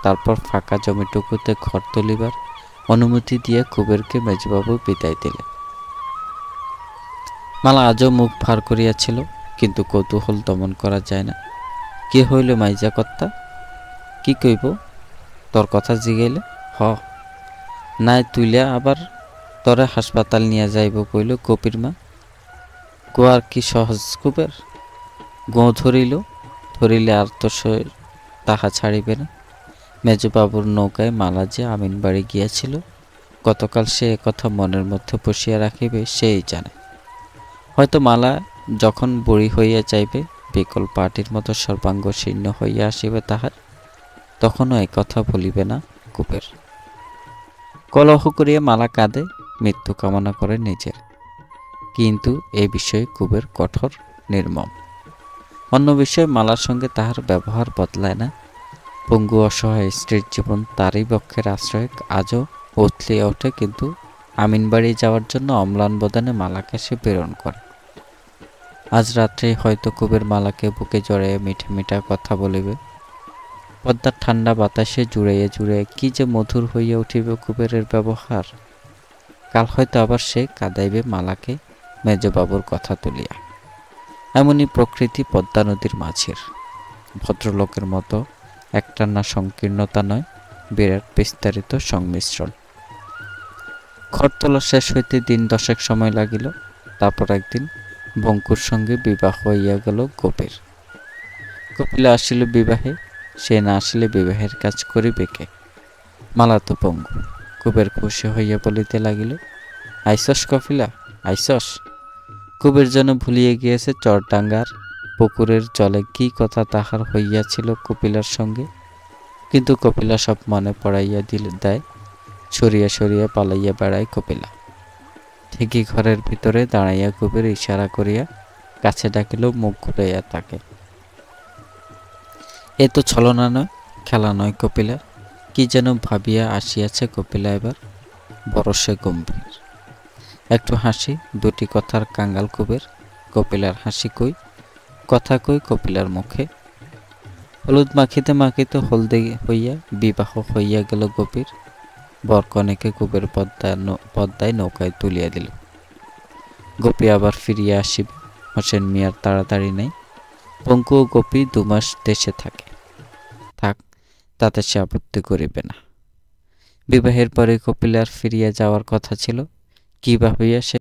তারপর ফাঁকা জমিটুকুতে ঘর তুলিবার অনুমতি দিয়ে কুবেরকে মেজবাবু বিদায় দিলেন। মালা আজও মুখ ভার করিয়াছিল, কিন্তু কৌতূহল দমন করা যায় না। কি হইল মাইজা কর্তা? কি কইব? তোর কথা জিগাইলে নাই তুইলা আবার তরে হাসপাতাল নিয়ে যাইব কইল কপির মা। গোয়ার কি সহজ কুবের? ধরিলে আর তো তাহা ছাড়িবে না। মেজবাবুর নৌকায় মালা যে আমিন বাড়ি গিয়াছিল, গতকাল সে কথা মনের মধ্যে বসিয়া রাখিবে সেই জানে। হয়তো মালা যখন বুড়ি হইয়া যাইবে, বিকল পাটির মতো সর্বাঙ্গ শীর্ণ হইয়া আসিবে তাহার, তখনও এই কথা বলিবে না কুবের। কলহ করিয়া মালা কাঁদে, মৃত্যু কামনা করে নিজের। কিন্তু এই বিষয়ে কুবের কঠোর, নির্মম। অন্য বিষয়ে মালার সঙ্গে তাহার ব্যবহার বদলায় না। পঙ্গু অসহায় স্ত্রীর জীবন তারই বক্ষের আশ্রয়ে আজও উথলিয়া ওঠে, কিন্তু আমিনবাড়ি যাওয়ার জন্য অম্লান বদনে মালাকে সে প্রেরণ করে। আজ রাত্রে হয়তো কুবের মালাকে বুকে জড়াইয়া মিঠা মিঠা কথা বলিবে। পদ্মার ঠান্ডা বাতাসে জুড়াইয়া জুড়াইয়া কি যে মধুর হইয়া উঠিবে কুবেরের ব্যবহার। কাল হয়তো আবার সে কাঁদাইবে মালাকে মেজবাবুর কথা তুলিয়া। এমনই প্রকৃতি পদ্মা নদীর মাঝের। ভদ্রলোকের মতো একটানা সংকীর্ণতা নয়, বিরাট বিস্তারিত সংমিশ্রণ। খড় তোলা শেষ হইতে দিন 10 সময় লাগিল। তারপর একদিন বঙ্কুর সঙ্গে বিবাহ হইয়া গেল গোপীর। কপিলা আসিল বিবাহে, সে না আসিলে বিবাহের কাজ করিবে কে? মালা তো পঙ্গু। কুবের খুশি হইয়া বলিতে লাগিল, আইসস কপিলা, আইসস। কুবের যেন ভুলিয়ে গিয়েছে চরডাঙ্গার পুকুরের জলে কি কথা তাহার হইয়াছিল কপিলার সঙ্গে। কিন্তু কপিলা সব মনে পড়াইয়া দেয়। সরিয়া সরিয়া পালাইয়া বেড়ায় কপিলা। ঠিকই ঘরের ভিতরে দাঁড়াইয়া কুবের ইশারা করিয়া কাছে ডাকিল, মুখ ঘুরাইয়া তাকে। এ তো ছলনা নয়, খেলা নয় কপিলা। কি যেন ভাবিয়া আসিয়াছে কপিলা এবার, বড় সে গম্ভীর। একটু হাসি, দুটি কথার কাঙ্গাল কুবের। কপিলার হাসি কই, কথা কই কপিলার মুখে। হলুদ মাখিতে মাখিতে হলদে হইয়া বিবাহ হইয়া গেল গোপীর। বরকনেকে কুবের পদ্মায় নৌকায় তুলিয়া দিল। গোপী আবার ফিরিয়া আসিবে, হোসেন মিয়ার তাড়াতাড়ি নেই। পঙ্কু ও গোপী 2 মাস দেশে থাকে, থাক, তাতে সে আপত্তি করিবে না। বিবাহের পরে কপিলার ফিরিয়া যাওয়ার কথা ছিল। কি ভাবিয়া সে